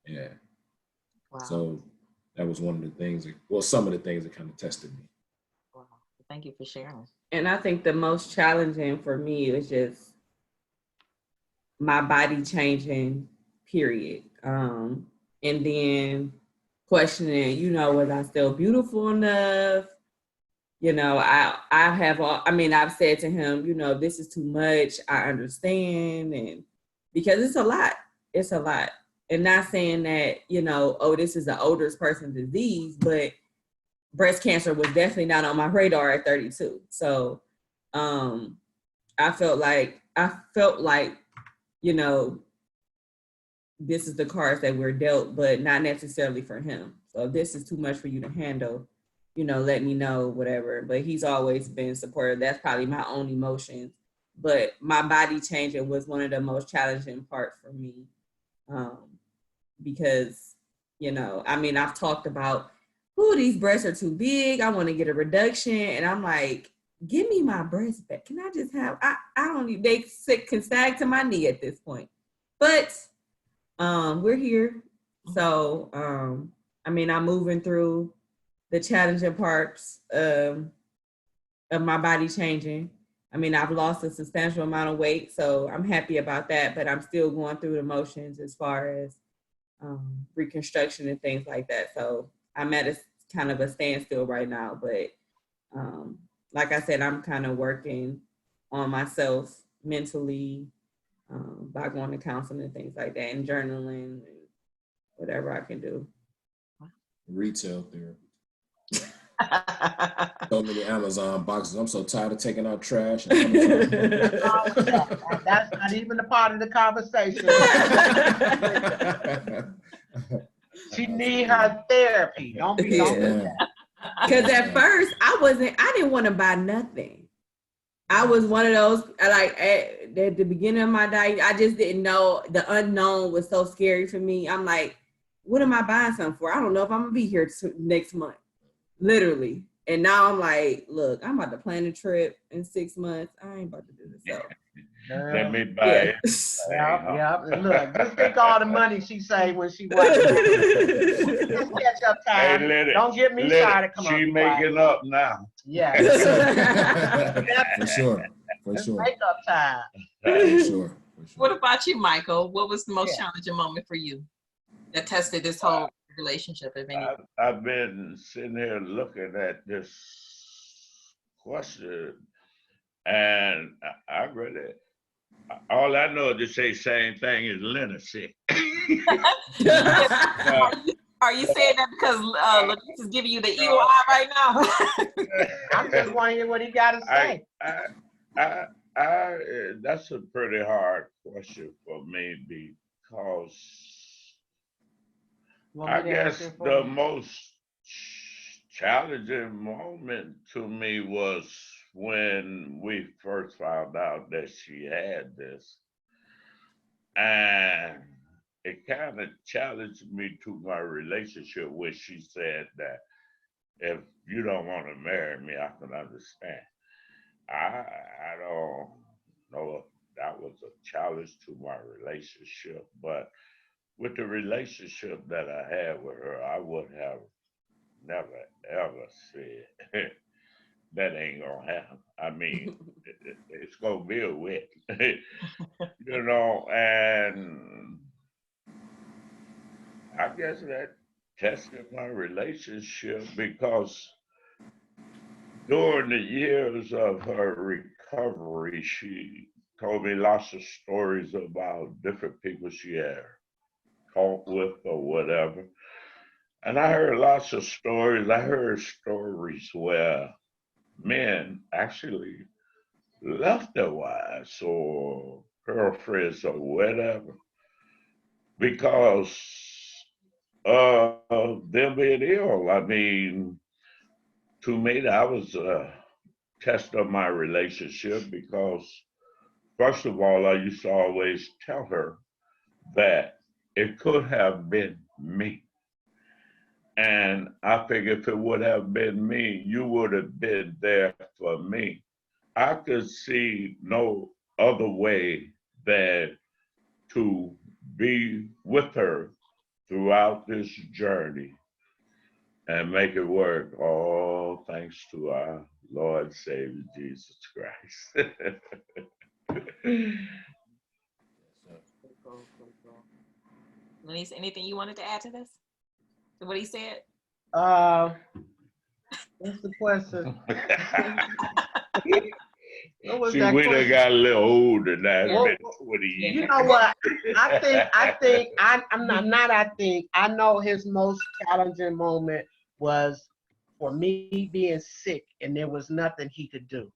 Yeah. Wow. So that was one of the things, some of the things that kind of tested me. Wow. Thank you for sharing. And I think the most challenging for me was just my body changing, period. And then questioning, was I still beautiful enough? I've said to him, this is too much. I understand. And because it's a lot. And not saying that, this is the oldest person's disease, but breast cancer was definitely not on my radar at 32. So I felt like, this is the cards that we're dealt, but not necessarily for him. So if this is too much for you to handle, let me know, whatever. But he's always been supportive. That's probably my own emotions. But my body changing was one of the most challenging parts for me. Because, I've talked about, these breasts are too big. I want to get a reduction. And I'm like, give me my breasts back. Can I just have, I don't need, they can sag to my knee at this point. But we're here. So, I'm moving through the challenging parts of my body changing. I've lost a substantial amount of weight, so I'm happy about that, but I'm still going through the motions as far as reconstruction and things like that. So I'm at a kind of a standstill right now, but like I said, I'm kind of working on myself mentally by going to counseling and things like that, and journaling and whatever I can do. Retail therapy. So many Amazon boxes. I'm so tired of taking out trash. That's not even a part of the conversation. She need her therapy. Don't be that. Because at first I didn't want to buy nothing. I was one of those, like at the beginning of my diet, I just didn't know. The unknown was so scary for me. I'm like, what am I buying something for? I don't know if I'm gonna be here next month. Literally. And now I'm like, look, I'm about to plan a trip in 6 months. I ain't about to do this. So let me buy it. Yeah. Look, just think all the money she saved when she was. Just catch up time. Hey, don't get me started. Come on. She making up now. Yeah. For sure. Make up time. For sure. What about you, Michael? What was the most challenging moment for you that tested this whole relationship, if any? I've been sitting here looking at this question, and I really, all I know is to say same thing as Leonard said. Are you saying that because Latrice is giving you the evil eye right now? I'm just wondering what he got to say. That's a pretty hard question for me because I guess the most challenging moment to me was when we first found out that she had this. And it kind of challenged me to my relationship when she said that if you don't want to marry me, I can understand. I don't know if that was a challenge to my relationship, but with the relationship that I had with her, I would have never ever said that ain't gonna happen. I mean, it's gonna be a wet, you know, and I guess that tested my relationship because during the years of her recovery, she told me lots of stories about different people she had talked with or whatever. And I heard lots of stories. I heard stories where men actually left their wives or girlfriends or whatever because of them being ill. I mean, to me, that was a test of my relationship because, first of all, I used to always tell her that it could have been me. And I figured if it would have been me, you would have been there for me. I could see no other way than to be with her throughout this journey and make it work. All thanks to our Lord and Savior Jesus Christ. Denise, anything you wanted to add to this? To what he said? What's the question? See, we done got a little older now. It's been 20 years. You know what? I know his most challenging moment was for me being sick and there was nothing he could do.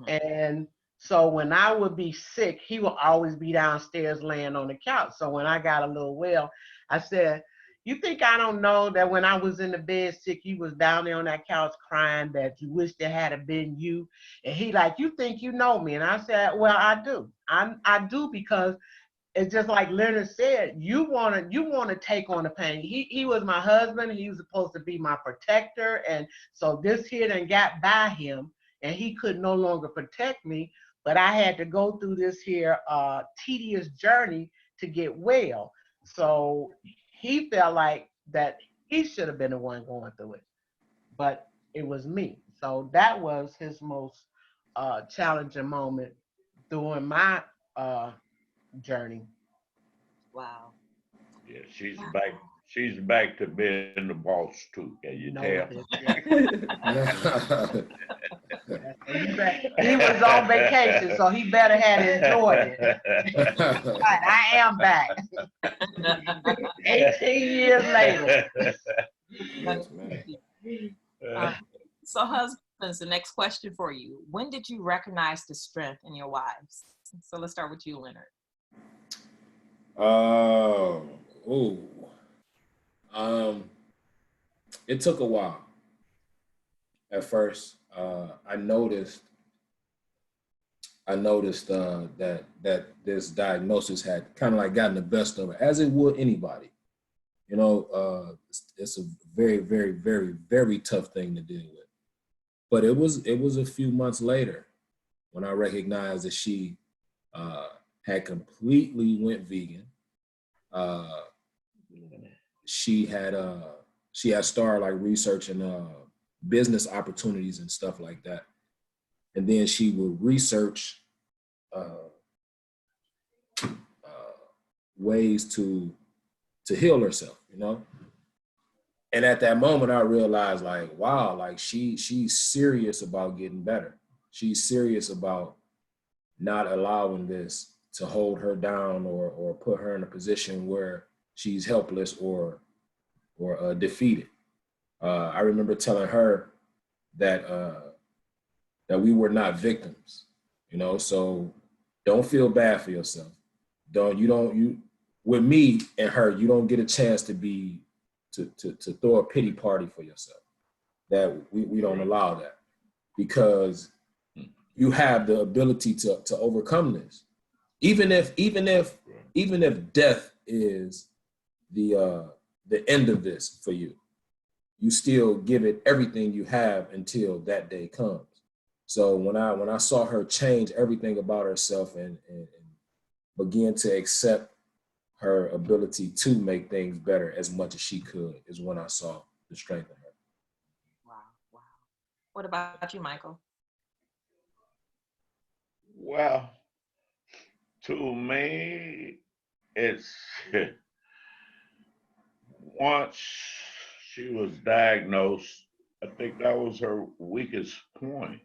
And so when I would be sick, he would always be downstairs laying on the couch. So when I got a little well, I said, you think I don't know that when I was in the bed sick, you was down there on that couch crying that you wish it had been you? And he like, you think you know me? And I said, well, I do. I do because it's just like Leonard said, you wanna take on the pain. He was my husband. He was supposed to be my protector. And so this here done got by him and he could no longer protect me. But I had to go through this here tedious journey to get well. So he felt like that he should have been the one going through it, but it was me. So that was his most challenging moment during my journey. Wow. Yeah, she's back to being the boss too. Can you tell? He was on vacation, so he better had enjoyed it. Right, I am back. 18 years later. So husbands, the next question for you. When did you recognize the strength in your wives? So let's start with you, Leonard. It took a while. At first, I noticed that this diagnosis had kind of like gotten the best of her, as it would anybody. You know, it's a very, very, very, very tough thing to deal with. But it was a few months later when I recognized that she had completely went vegan. She had started like researching business opportunities and stuff like that. And then she would research ways to heal herself, you know? And at that moment, I realized, like, wow, like she's serious about getting better. She's serious about not allowing this to hold her down or put her in a position where she's helpless or defeated. I remember telling her that that we were not victims, you know. So don't feel bad for yourself. You with me and her, you don't get a chance to throw a pity party for yourself. That we don't allow that, because you have the ability to overcome this. Even if death is the end of this for you, you still give it everything you have until that day comes. So when I saw her change everything about herself and begin to accept her ability to make things better as much as she could, is when I saw the strength in her. Wow, wow. What about you, Michael? Well, to me, it's once she was diagnosed, I think that was her weakest point.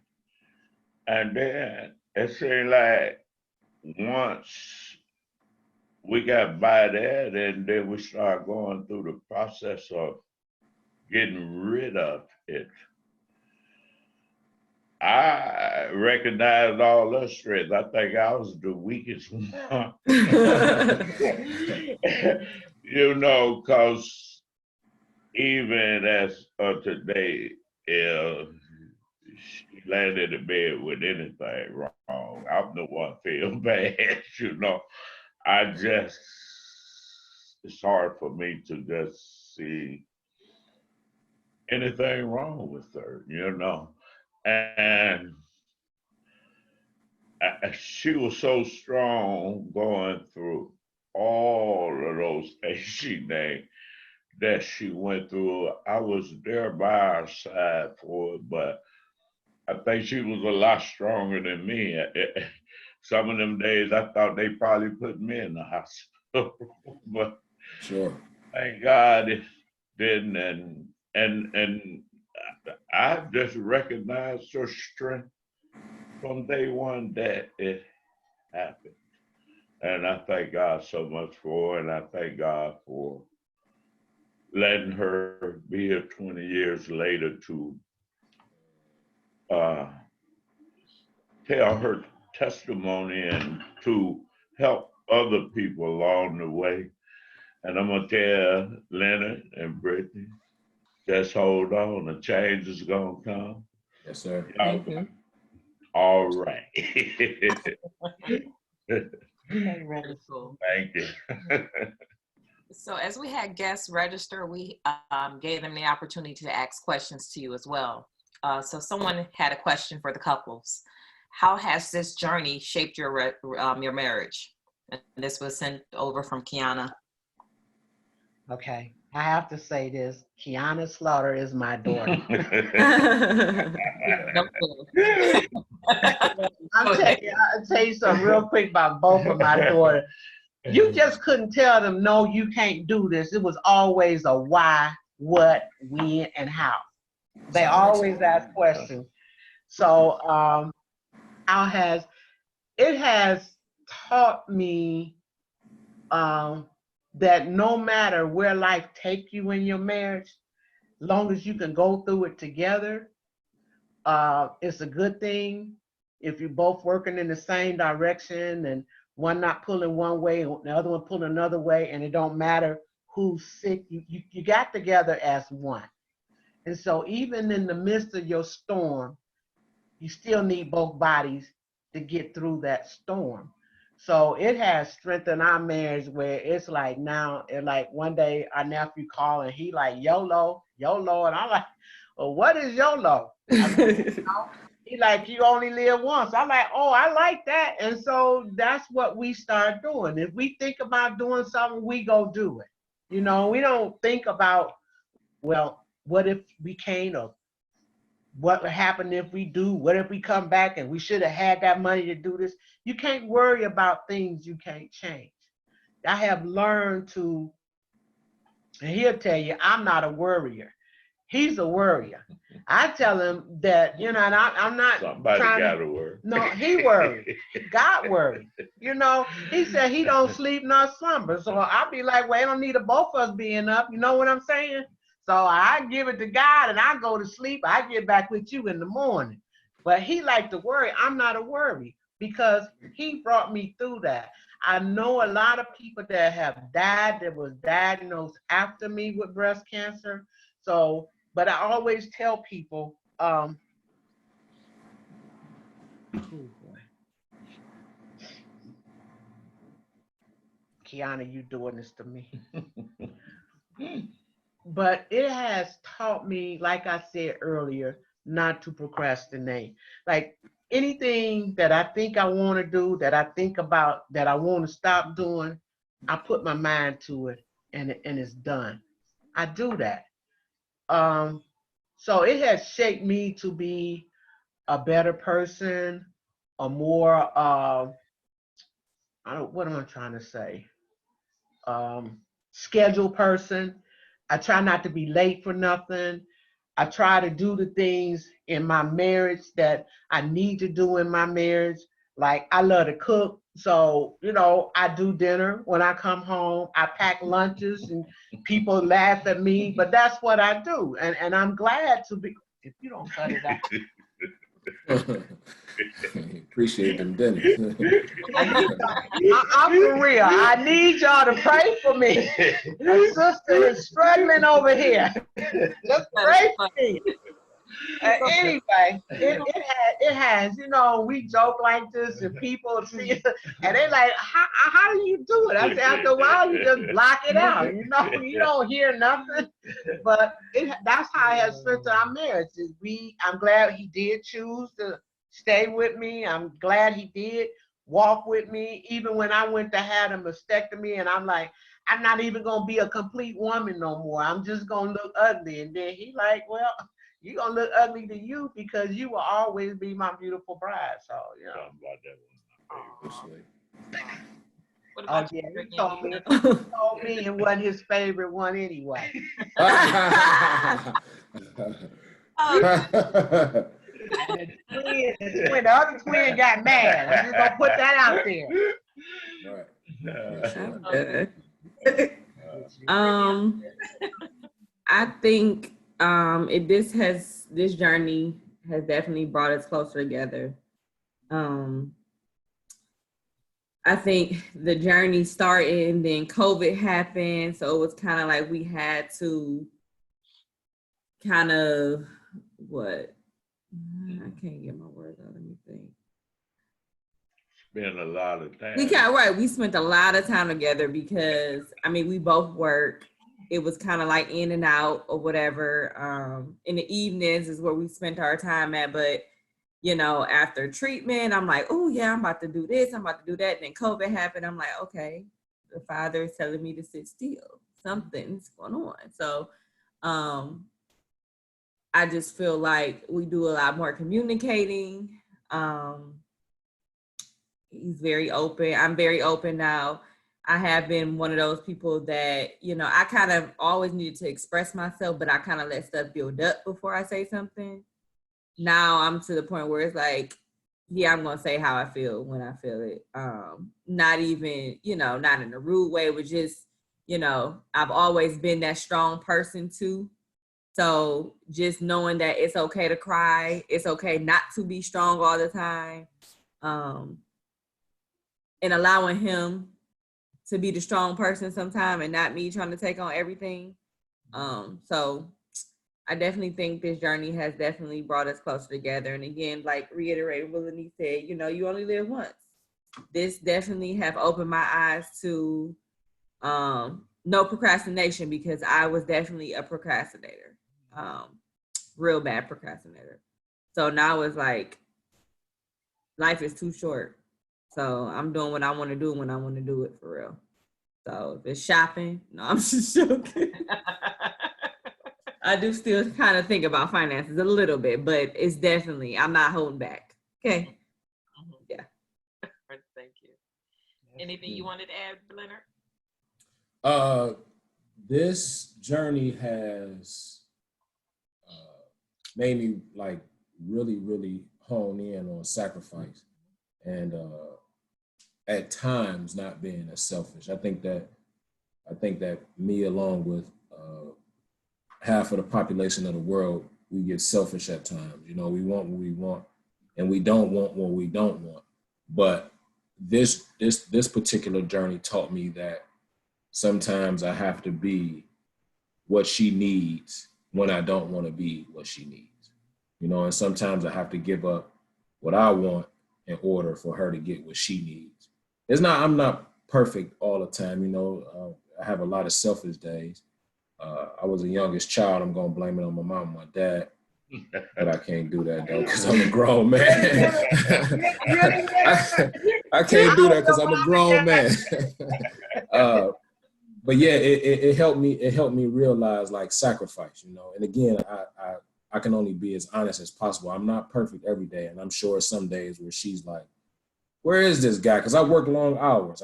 And then it seemed like once we got by that, and then we started going through the process of getting rid of it. I recognized all her strengths. I think I was the weakest one. You know, because even as of today, if she landed in bed with anything wrong, I'm the one feel bad, you know. I just, it's hard for me to just see anything wrong with her, you know. And she was so strong going through all of those things she named that she went through. I was there by her side for it, but I think she was a lot stronger than me. Some of them days I thought they probably put me in the hospital, but Sure. thank God it didn't. And I just recognized her strength from day one that it happened. And I thank God so much for it. And I thank God for letting her be here 20 years later to uh, tell her testimony and to help other people along the way. And I'm going to tell Leonard and Brittany, just hold on. The change is going to come. Yes, sir. Thank you. All right. Very cool. Thank you. So as we had guests register, we gave them the opportunity to ask questions to you as well. So someone had a question for the couples. How has this journey shaped your marriage? And this was sent over from Kiana. Okay, I have to say this. Kiana Slaughter is my daughter. No clue. I'll tell you something real quick about both of my daughters. You just couldn't tell them, no, you can't do this. It was always a why, what, when, and how. They always ask questions. So it has taught me that no matter where life take you in your marriage, long as you can go through it together, it's a good thing. If you're both working in the same direction and one not pulling one way and the other one pulling another way, and it don't matter who's sick, you got together as one. And so even in the midst of your storm, you still need both bodies to get through that storm. So it has strengthened our marriage where it's like now, like one day our nephew called and he like, YOLO, YOLO. And I'm like, well, what is YOLO? He like, you only live once. I'm like, oh, I like that. And so that's what we start doing. If we think about doing something, we go do it. You know, we don't think about, well, what if we can't, or what would happen if we do? What if we come back and we should have had that money to do this? You can't worry about things you can't change. I have learned to And he'll tell you, I'm not a worrier. He's a worrier. I tell him that, and I'm not Somebody trying got to. to work. No, he worried. God worried. He said he don't sleep nor slumber. So I'll be like, well, it don't need both of us being up. You know what I'm saying? So I give it to God and I go to sleep. I get back with you in the morning. But he like to worry. I'm not a worry because he brought me through that. I know a lot of people that have died that was diagnosed after me with breast cancer. So, but I always tell people, oh boy. Kiana, you doing this to me. But it has taught me, like I said earlier, not to procrastinate. Like anything that I think I want to do, that I think about, that I want to stop doing, I put my mind to it and it's done. I do that. So it has shaped me to be a better person, a more, what am I trying to say? Scheduled person. I try not to be late for nothing. I try to do the things in my marriage that I need to do in my marriage. Like I love to cook. So, I do dinner when I come home. I pack lunches and people laugh at me, but that's what I do. And I'm glad to be, if you don't cut it out. Appreciate them dinners. I'm for real. I need y'all to pray for me. My sister is struggling over here. Just pray for me. Anyway, it has, we joke like this and people see it and they like, how do you do it? I say, after a while, you just block it out. You don't hear nothing. But that's how it has strengthened our marriage. I'm glad he did choose to stay with me. I'm glad he did walk with me, even when I went to have a mastectomy and I'm like, I'm not even going to be a complete woman no more. I'm just going to look ugly. And then he like, well, you're going to look ugly to you because you will always be my beautiful bride. So, What about yeah, you, he told me it wasn't his favorite one anyway. The other twin got mad. I'm just gonna put that out there. I think this journey has definitely brought us closer together. I think the journey started and then COVID happened, so it was kind of like we had to kind of I can't get my words out. Let me think. Spend a lot of time. We spent a lot of time together because we both work. It was kind of like in and out or whatever. In the evenings is where we spent our time at, but after treatment, I'm like, oh yeah, I'm about to do this, I'm about to do that. And then COVID happened. I'm like, okay, the Father is telling me to sit still. Something's going on. So, I just feel like we do a lot more communicating. He's very open. I'm very open now. I have been one of those people that, I kind of always needed to express myself, but I kind of let stuff build up before I say something. Now I'm to the point where it's like, yeah, I'm going to say how I feel when I feel it. Not even, not in a rude way, but just, I've always been that strong person too. So just knowing that it's okay to cry, it's okay not to be strong all the time, and allowing him to be the strong person sometime and not me trying to take on everything. So I definitely think this journey has definitely brought us closer together. And again, like reiterating what Lenny said, you only live once. This definitely have opened my eyes to no procrastination, because I was definitely a procrastinator. Real bad procrastinator. So now it's like, life is too short. So I'm doing what I want to do when I want to do it, for real. So if it's shopping, no, I'm just joking. I do still kind of think about finances a little bit, but it's definitely, I'm not holding back. Okay. Yeah. Thank you. Anything you wanted to add, Leonard? this journey has made me like really, really hone in on sacrifice and at times not being as selfish. I think that me, along with half of the population of the world, we get selfish at times. You know, we want what we want, and we don't want what we don't want. But this particular journey taught me that sometimes I have to be what she needs when I don't want to be what she needs. You know, and sometimes I have to give up what I want in order for her to get what she needs. I'm not perfect all the time. You know, I have a lot of selfish days. I was the youngest child. I'm gonna blame it on my mom and my dad, but I can't do that though because I'm a grown man. I can't do that because I'm a grown man. But yeah, it helped me. It helped me realize like sacrifice, you know. And again, I can only be as honest as possible. I'm not perfect every day, and I'm sure some days where she's like, "Where is this guy?" Because I work long hours.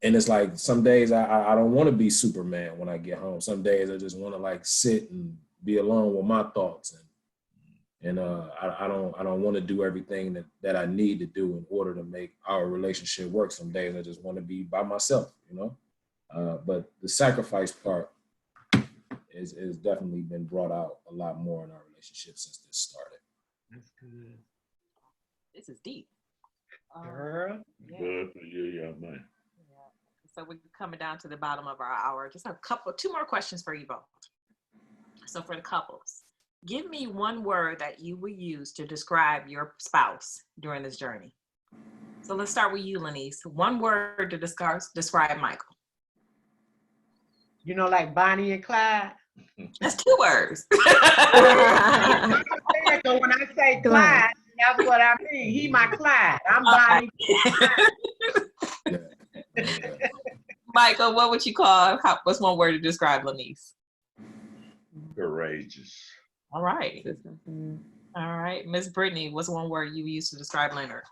And it's like some days I don't want to be Superman when I get home. Some days I just want to like sit and be alone with my thoughts, and I don't want to do everything that I need to do in order to make our relationship work. Some days I just want to be by myself, you know. But the sacrifice part is definitely been brought out a lot more in our relationship since this started. That's good. This is deep. Girl. Yeah. Good for you, young man. So we're coming down to the bottom of our hour. Just two more questions for you both. So for the couples, give me one word that you would use to describe your spouse during this journey. So let's start with you, Lanice. One word to describe Michael. You know, like Bonnie and Clyde. That's 2 words. So when I say Clyde, that's what I mean. He my Clyde. I'm Bonnie. Michael, what would you call? What's one word to describe Lanice? Courageous. All right. All right. Miss Brittany, what's one word you use to describe Leonard?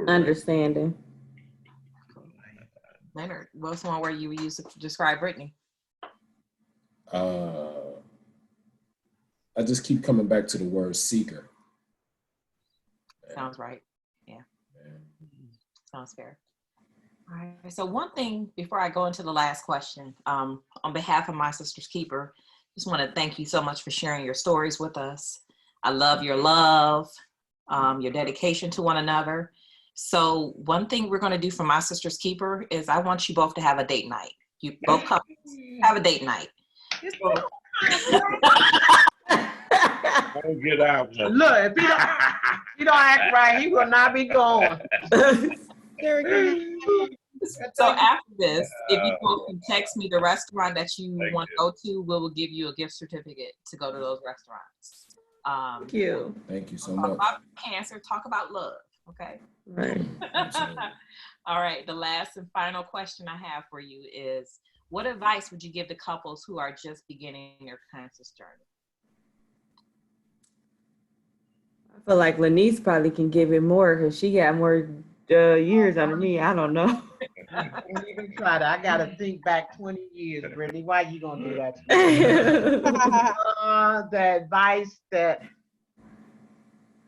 Understanding. Leonard, what's one word you would use to describe Brittany? I just keep coming back to the word seeker. Sounds right. Yeah. Sounds fair. All right. So one thing before I go into the last question, on behalf of My Sister's Keeper, just want to thank you so much for sharing your stories with us. I love your love, your dedication to one another. So one thing we're going to do for My Sister's Keeper is I want you both to have a date night. You both couples have a date night. Don't get out. Look, if he don't act right, he will not be going. So after this, if you both can text me the restaurant that you want to go to, we will give you a gift certificate to go to those restaurants. Thank you. Thank you so talk much. about cancer, talk about love, okay? Right. All right, the last and final question I have for you is, what advice would you give to couples who are just beginning their cancer journey? I feel like Lanice probably can give it more because she got more years under me. I don't know. Don't even try that. I gotta think back 20 years, Brittany. Why you gonna do that to me? The advice that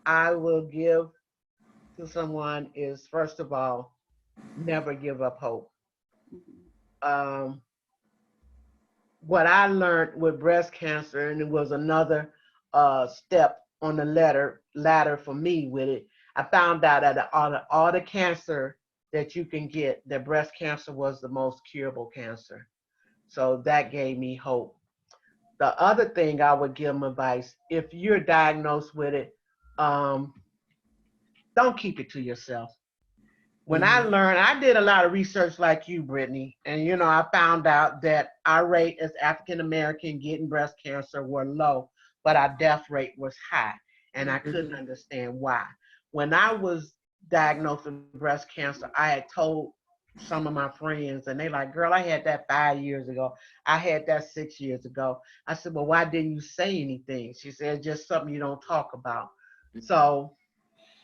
I will give to someone is, first of all, never give up hope. What I learned with breast cancer, and it was another step on the ladder for me with it, I found out that all the cancer that you can get, that breast cancer was the most curable cancer. So that gave me hope. The other thing I would give them advice, if you're diagnosed with it, don't keep it to yourself. When I learned, I did a lot of research like you, Brittany, and I found out that our rate as African American getting breast cancer were low, but our death rate was high, and I couldn't understand why. When I was diagnosed with breast cancer, I had told some of my friends, and they like, girl, I had that 5 years ago. I had that 6 years ago. I said, well, why didn't you say anything? She said, just something you don't talk about. So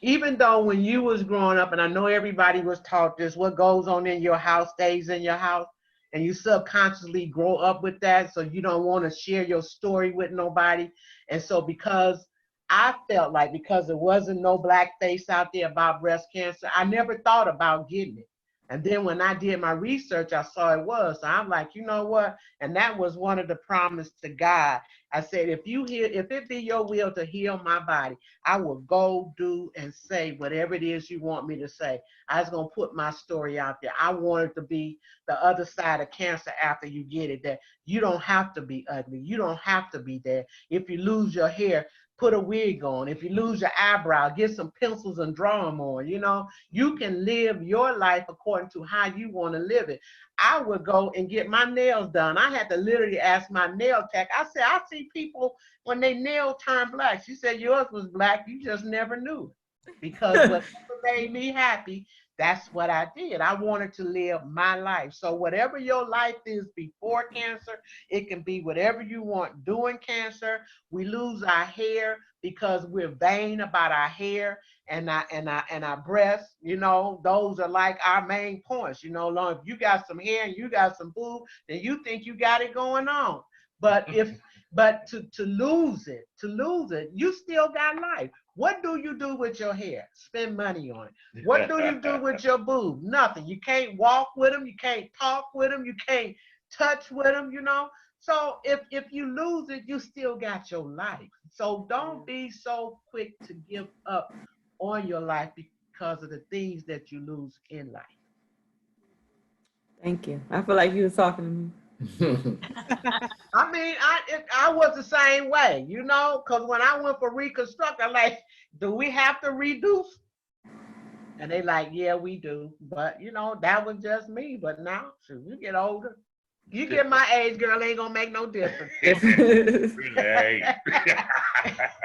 even though when you was growing up, and I know everybody was taught this, what goes on in your house stays in your house, and you subconsciously grow up with that, so you don't want to share your story with nobody. And so because I felt like because there wasn't no black face out there about breast cancer, I never thought about getting it. And then when I did my research, I saw it was. So I'm like, you know what? And that was one of the promise to God. I said, if it be your will to heal my body, I will go do and say whatever it is you want me to say. I was gonna put my story out there. I wanted to be the other side of cancer after you get it. That you don't have to be ugly. You don't have to be there. If you lose your hair, put a wig on. If you lose your eyebrow, get some pencils and draw them on. You know, you can live your life according to how you want to live it. I would go and get my nails done. I had to literally ask my nail tech. I said, I see people when they nail turn black. She said, yours was black. You just never knew. Because whatever made me happy, that's what I did. I wanted to live my life. So whatever your life is before cancer, it can be whatever you want during cancer. We lose our hair because we're vain about our hair and our breasts. You know, those are like our main points. You know, long if you got some hair and you got some boob, then you think you got it going on. But to lose it, you still got life. What do you do with your hair? Spend money on it. What do you do with your boob? Nothing. You can't walk with them. You can't talk with them. You can't touch with them, you know? So if you lose it, you still got your life. So don't be so quick to give up on your life because of the things that you lose in life. Thank you. I feel like you was talking to me. I mean, I was the same way, you know, because when I went for reconstruct, I'm like, do we have to reduce? And they like, yeah, we do. But, you know, that was just me. But now, should you get older, you get my age, girl, ain't gonna make no difference. Really?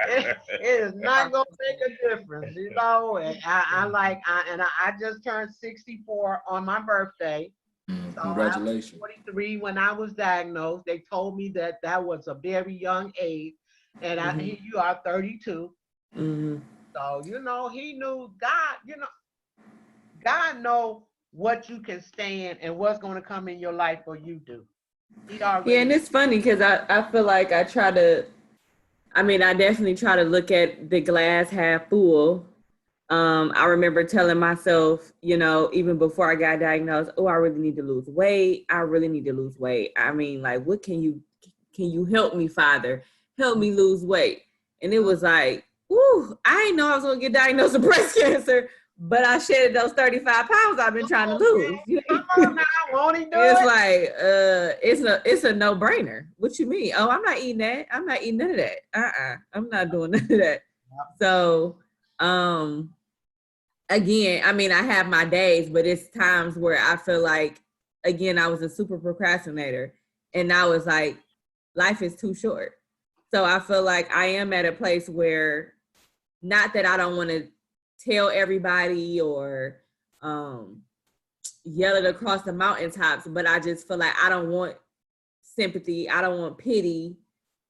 It is not gonna make a difference, you know. And I just turned 64 on my birthday. So I was Congratulations. 43 when I was diagnosed. They told me that that was a very young age, and here you are 32. Mm-hmm. So you know, he knew God. You know, God know what you can stand and what's going to come in your life or you do. He already. Yeah, and it's funny because I feel like I definitely try to look at the glass half full. I remember telling myself, you know, even before I got diagnosed, oh, I really need to lose weight. I really need to lose weight. I mean, like, what can you help me, Father? Help me lose weight. And it was like, whoo, I didn't know I was going to get diagnosed with breast cancer, but I shedded those 35 pounds I've been trying to lose. Come on now, won't he do It's it? like, it's a no-brainer. What you mean? Oh, I'm not eating that. I'm not eating none of that. I'm not doing none of that. So, again, I mean, I have my days, but it's times where I feel like, again, I was a super procrastinator, and I was like, life is too short. So I feel like I am at a place where, not that I don't want to tell everybody or yell it across the mountaintops, but I just feel like I don't want sympathy. I don't want pity.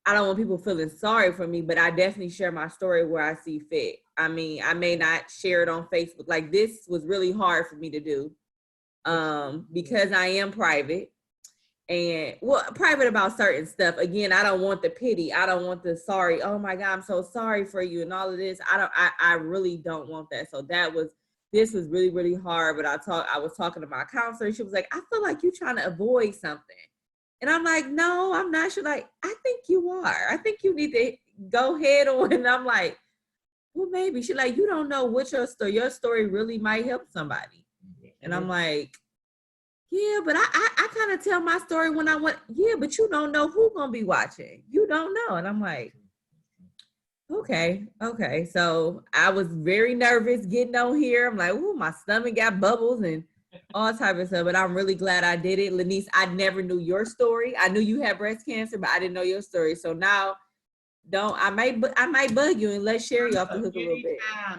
I don't want people feeling sorry for me, but I definitely share my story where I see fit. I mean, I may not share it on Facebook. Like, this was really hard for me to do because I am private and private about certain stuff. Again, I don't want the pity. I don't want the sorry. Oh my God, I'm so sorry for you and all of this. I really don't want that. So this was really, really hard. But I was talking to my counselor. She was like, I feel like you're trying to avoid something. And I'm like, no, I'm not. She's like, I think you are. I think you need to go head on. And I'm like, well, maybe. She's like, you don't know what your story really might help somebody. And I'm like, yeah, but I kind of tell my story when I want, yeah, but you don't know who's going to be watching. You don't know. And I'm like, okay. So I was very nervous getting on here. I'm like, ooh, my stomach got bubbles and all type of stuff, but I'm really glad I did it. Lanice, I never knew your story. I knew you had breast cancer, but I didn't know your story. So now, I might bug you and let Sherry off the hook a little bit.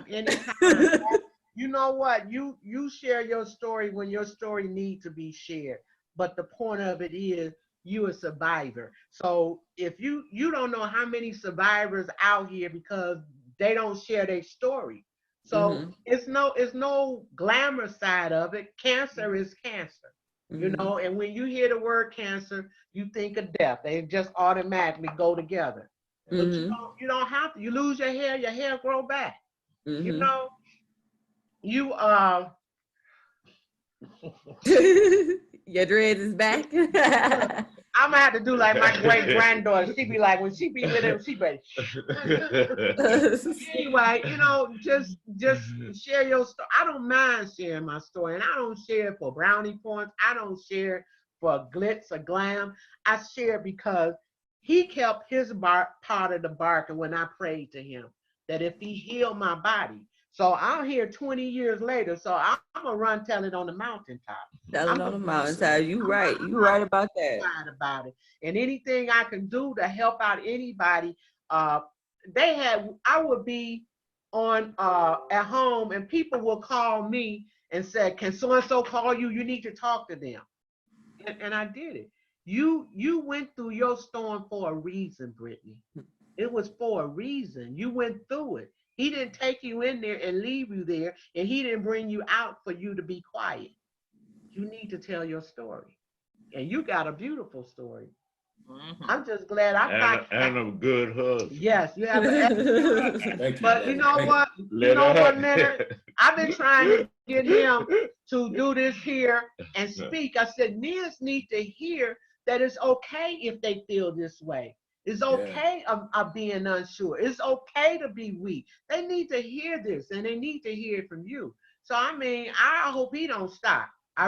Anytime. You know what? You share your story when your story needs to be shared. But the point of it is, you a survivor. So if you don't know how many survivors out here because they don't share their story. So it's no glamour side of it. Cancer is cancer, you know. And when you hear the word cancer, you think of death. They just automatically go together. But you don't have to. You lose your hair grow back. You know, you Your dreads is back. I'm gonna have to do like my great granddaughter. She be like, when she be with him, she be anyway, you know, just share your story. I don't mind sharing my story, and I don't share it for brownie points. I don't share it for glitz or glam. I share because he kept his part of the bargain when I prayed to him that if he healed my body. So I'm here 20 years later. So I'm gonna run tell it on the mountaintop. Tell it on the mountaintop. You right. You right about that. About it. And anything I can do to help out anybody. I would be on at home, and people will call me and say, "Can so and so call you? You need to talk to them." And I did it. You went through your storm for a reason, Brittany. It was for a reason. You went through it. He didn't take you in there and leave you there, and he didn't bring you out for you to be quiet. You need to tell your story. And you got a beautiful story. I'm just glad and a good husband. Yes, you have an but you know what? You know what, Leonard? I've been trying to get him to do this here and speak. I said, men need to hear that it's okay if they feel this way. It's okay of being unsure. It's okay to be weak. They need to hear this, and they need to hear it from you. So, I mean, I hope he don't stop. I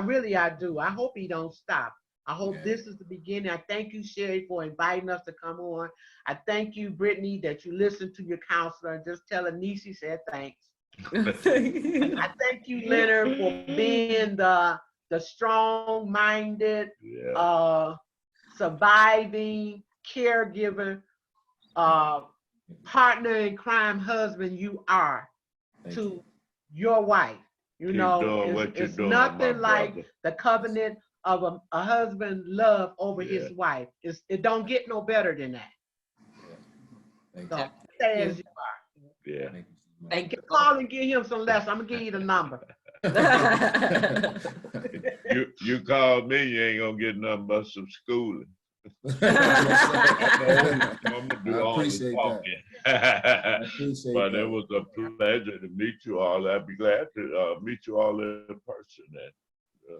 do. I hope he don't stop. I hope this is the beginning. I thank you, Sherry, for inviting us to come on. I thank you, Brittany, that you listened to your counselor and just tell Nisi said thanks. I thank you, Leonard, for being the strong-minded, surviving, caregiver, partner in crime husband you are to your wife. You know, it's nothing like the covenant of a husband love over his wife. It don't get no better than that. So stay as you are. Yeah. Thank you. Call and get him some less. I'm gonna give you the number. You call me, you ain't gonna get nothing but some schooling. I appreciate that. But it was a pleasure to meet you all. I'd be glad to meet you all in person. And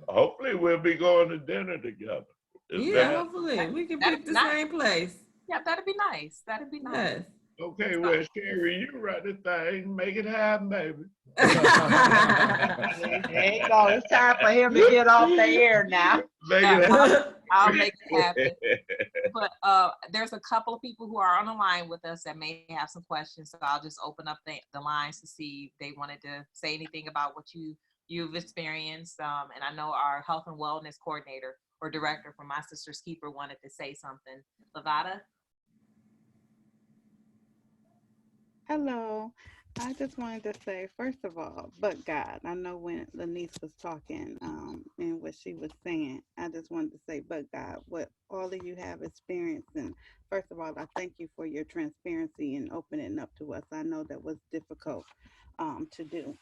hopefully we'll be going to dinner together. Hopefully we can pick the same place. Yeah, that'd be nice. That'd be nice. Yes. Okay, well, Sherry, you write the thing, make it happen, baby. There you go. It's time for him to get off the air now. I'll make it happen. But there's a couple of people who are on the line with us that may have some questions, so I'll just open up the lines to see if they wanted to say anything about what you've experienced. And I know our health and wellness coordinator or director from My Sister's Keeper wanted to say something. Lavada? Hello. I just wanted to say, first of all, but God, I know when Lanice was talking and what she was saying, I just wanted to say, but God, what all of you have experienced. And first of all, I thank you for your transparency and opening up to us. I know that was difficult to do.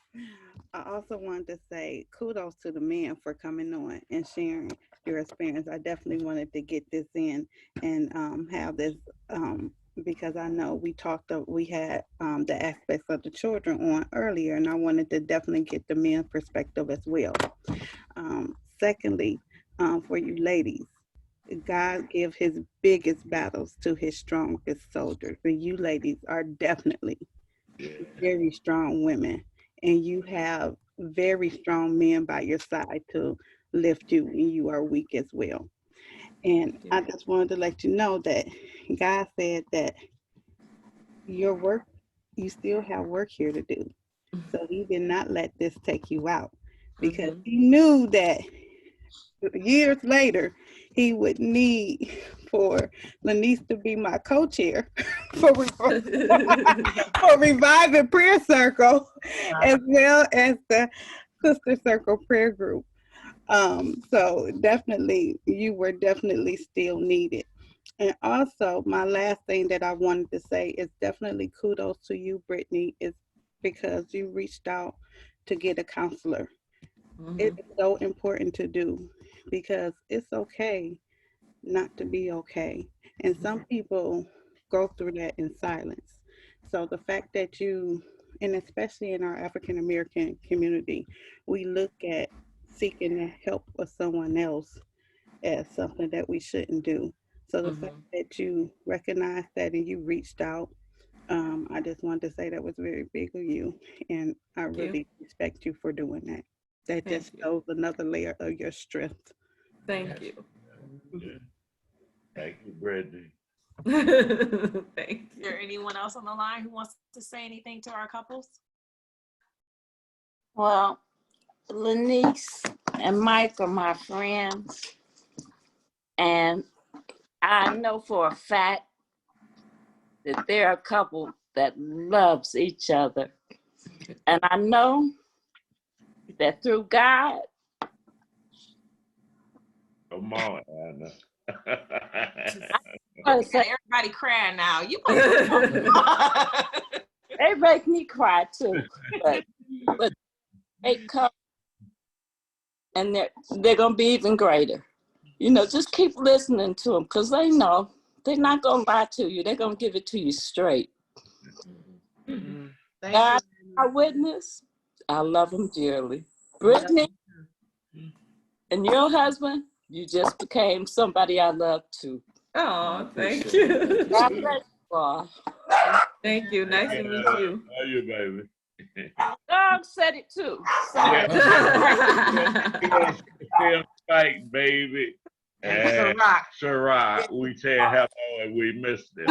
I also wanted to say kudos to the men for coming on and sharing your experience. I definitely wanted to get this in and have this because I know we had the aspects of the children on earlier, and I wanted to definitely get the men perspective as well. Secondly, for you ladies, God give his biggest battles to his strongest soldiers. But you ladies are definitely very strong women, and you have very strong men by your side to lift you when you are weak as well. And I just wanted to let you know that God said that your work, you still have work here to do. So he did not let this take you out because he knew that years later he would need for Lanice to be my co-chair for Reviving Prayer Circle as well as the Sister Circle Prayer Group. So definitely, you were definitely still needed. And also, my last thing that I wanted to say is definitely kudos to you, Brittany. It's because you reached out to get a counselor. Mhm. It's so important to do because it's okay not to be okay. And some people go through that in silence. So the fact that you, and especially in our African American community, we look at seeking the help of someone else as something that we shouldn't do. So the fact Mhm. that you recognize that and you reached out, I just wanted to say that was very big of you, and I Thank you. really respect you for doing that. That Thank just you. shows another layer of your strength. Thank you. Yeah. Thank you, Brittany. Thank Is there you. anyone else on the line who wants to say anything to our couples? Well, Lenice and Mike are my friends, and I know for a fact that they're a couple that loves each other. And I know that through God, Come on, Anna. I say, Everybody crying now. You they make me cry too, but they come and they're gonna be even greater. You know, just keep listening to them because they know they're not gonna lie to you. They're gonna give it to you straight. Thank God, you. our witness, I love him dearly. Brittany and your husband, you just became somebody I love too. Oh, thank you. God bless you all. Thank you. Nice to meet you. Love you, baby. God said it too. Yeah. Yeah. Still fighting, baby. And And Ciroc, we said hello and we missed it.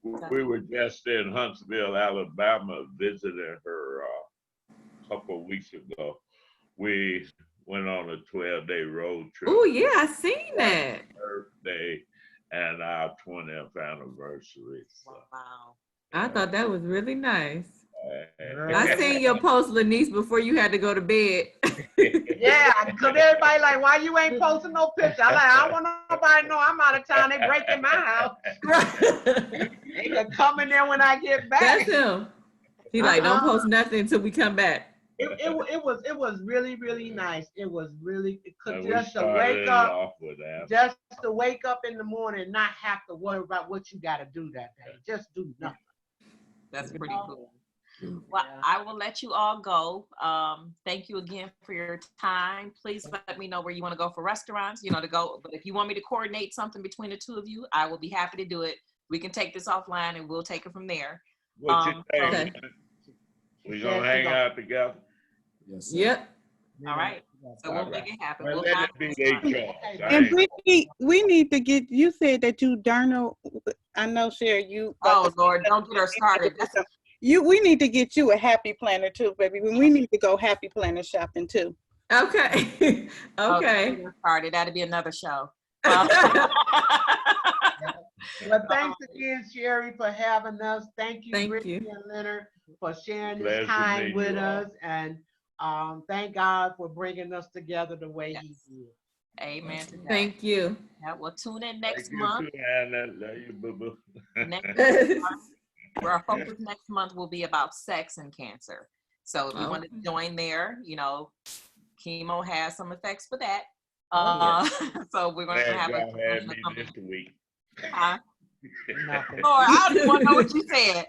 We were just in Huntsville, Alabama, visiting her a couple of weeks ago. We went on a 12-day road trip. Oh, yeah, I seen that. Birthday and our 20th anniversary. So, Wow. I thought that was really nice. uh, I seen your post, Lenice, before you had to go to bed. yeah, because everybody like, why you ain't posting no picture? I like, I don't want nobody to know I'm out of town. They breaking my house. They can come in there when I get back. That's him. He like, don't post nothing until we come back. It was really, really nice. It was really and just to started wake it up, off with that. just to wake up in the morning and not have to worry about what you got to do that day. Just do nothing. That's pretty cool. Well, Yeah. I will let you all go. Thank you again for your time. Please let me know where you want to go for restaurants, to go. But if you want me to coordinate something between the two of you, I will be happy to do it. We can take this offline and we'll take it from there. What you think? Okay. We gonna hang out together? Yes, sir. Yep. All right. So we'll make it happen. Well, We'll let find it be a their restaurant. choice. And Brittany, we need to get, you said that you journal. I know, Sherry, you. Oh Lord, don't get her started. We need to get you a happy planner too, baby. We need to go happy planner shopping too. Okay. Oh, Okay. don't get her started. That'd be another show. Well, thanks again, Sherry, for having us. Thank you, Thank Brittany you. and Leonard, for sharing Pleasure this time meeting with you all. us. And thank God for bringing us together the way He did. Amen to that. Thank you. Yeah, we'll tune in Thank next you month. too, Hannah. Love you, boo-boo. Next where our focus next month will be about sex and cancer. So if you want to join there, chemo has some effects for that. So we're going to Glad have y'all had me this week. Huh? Lord, I don't even want to know what you said.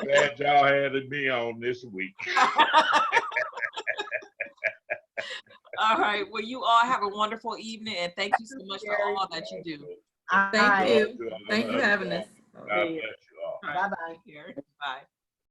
Glad y'all had me on this week. All right. Well, you all have a wonderful evening, and thank you so much for all that you do. Thank you. Thank you for having us. God bless you all. Bye-bye. Bye.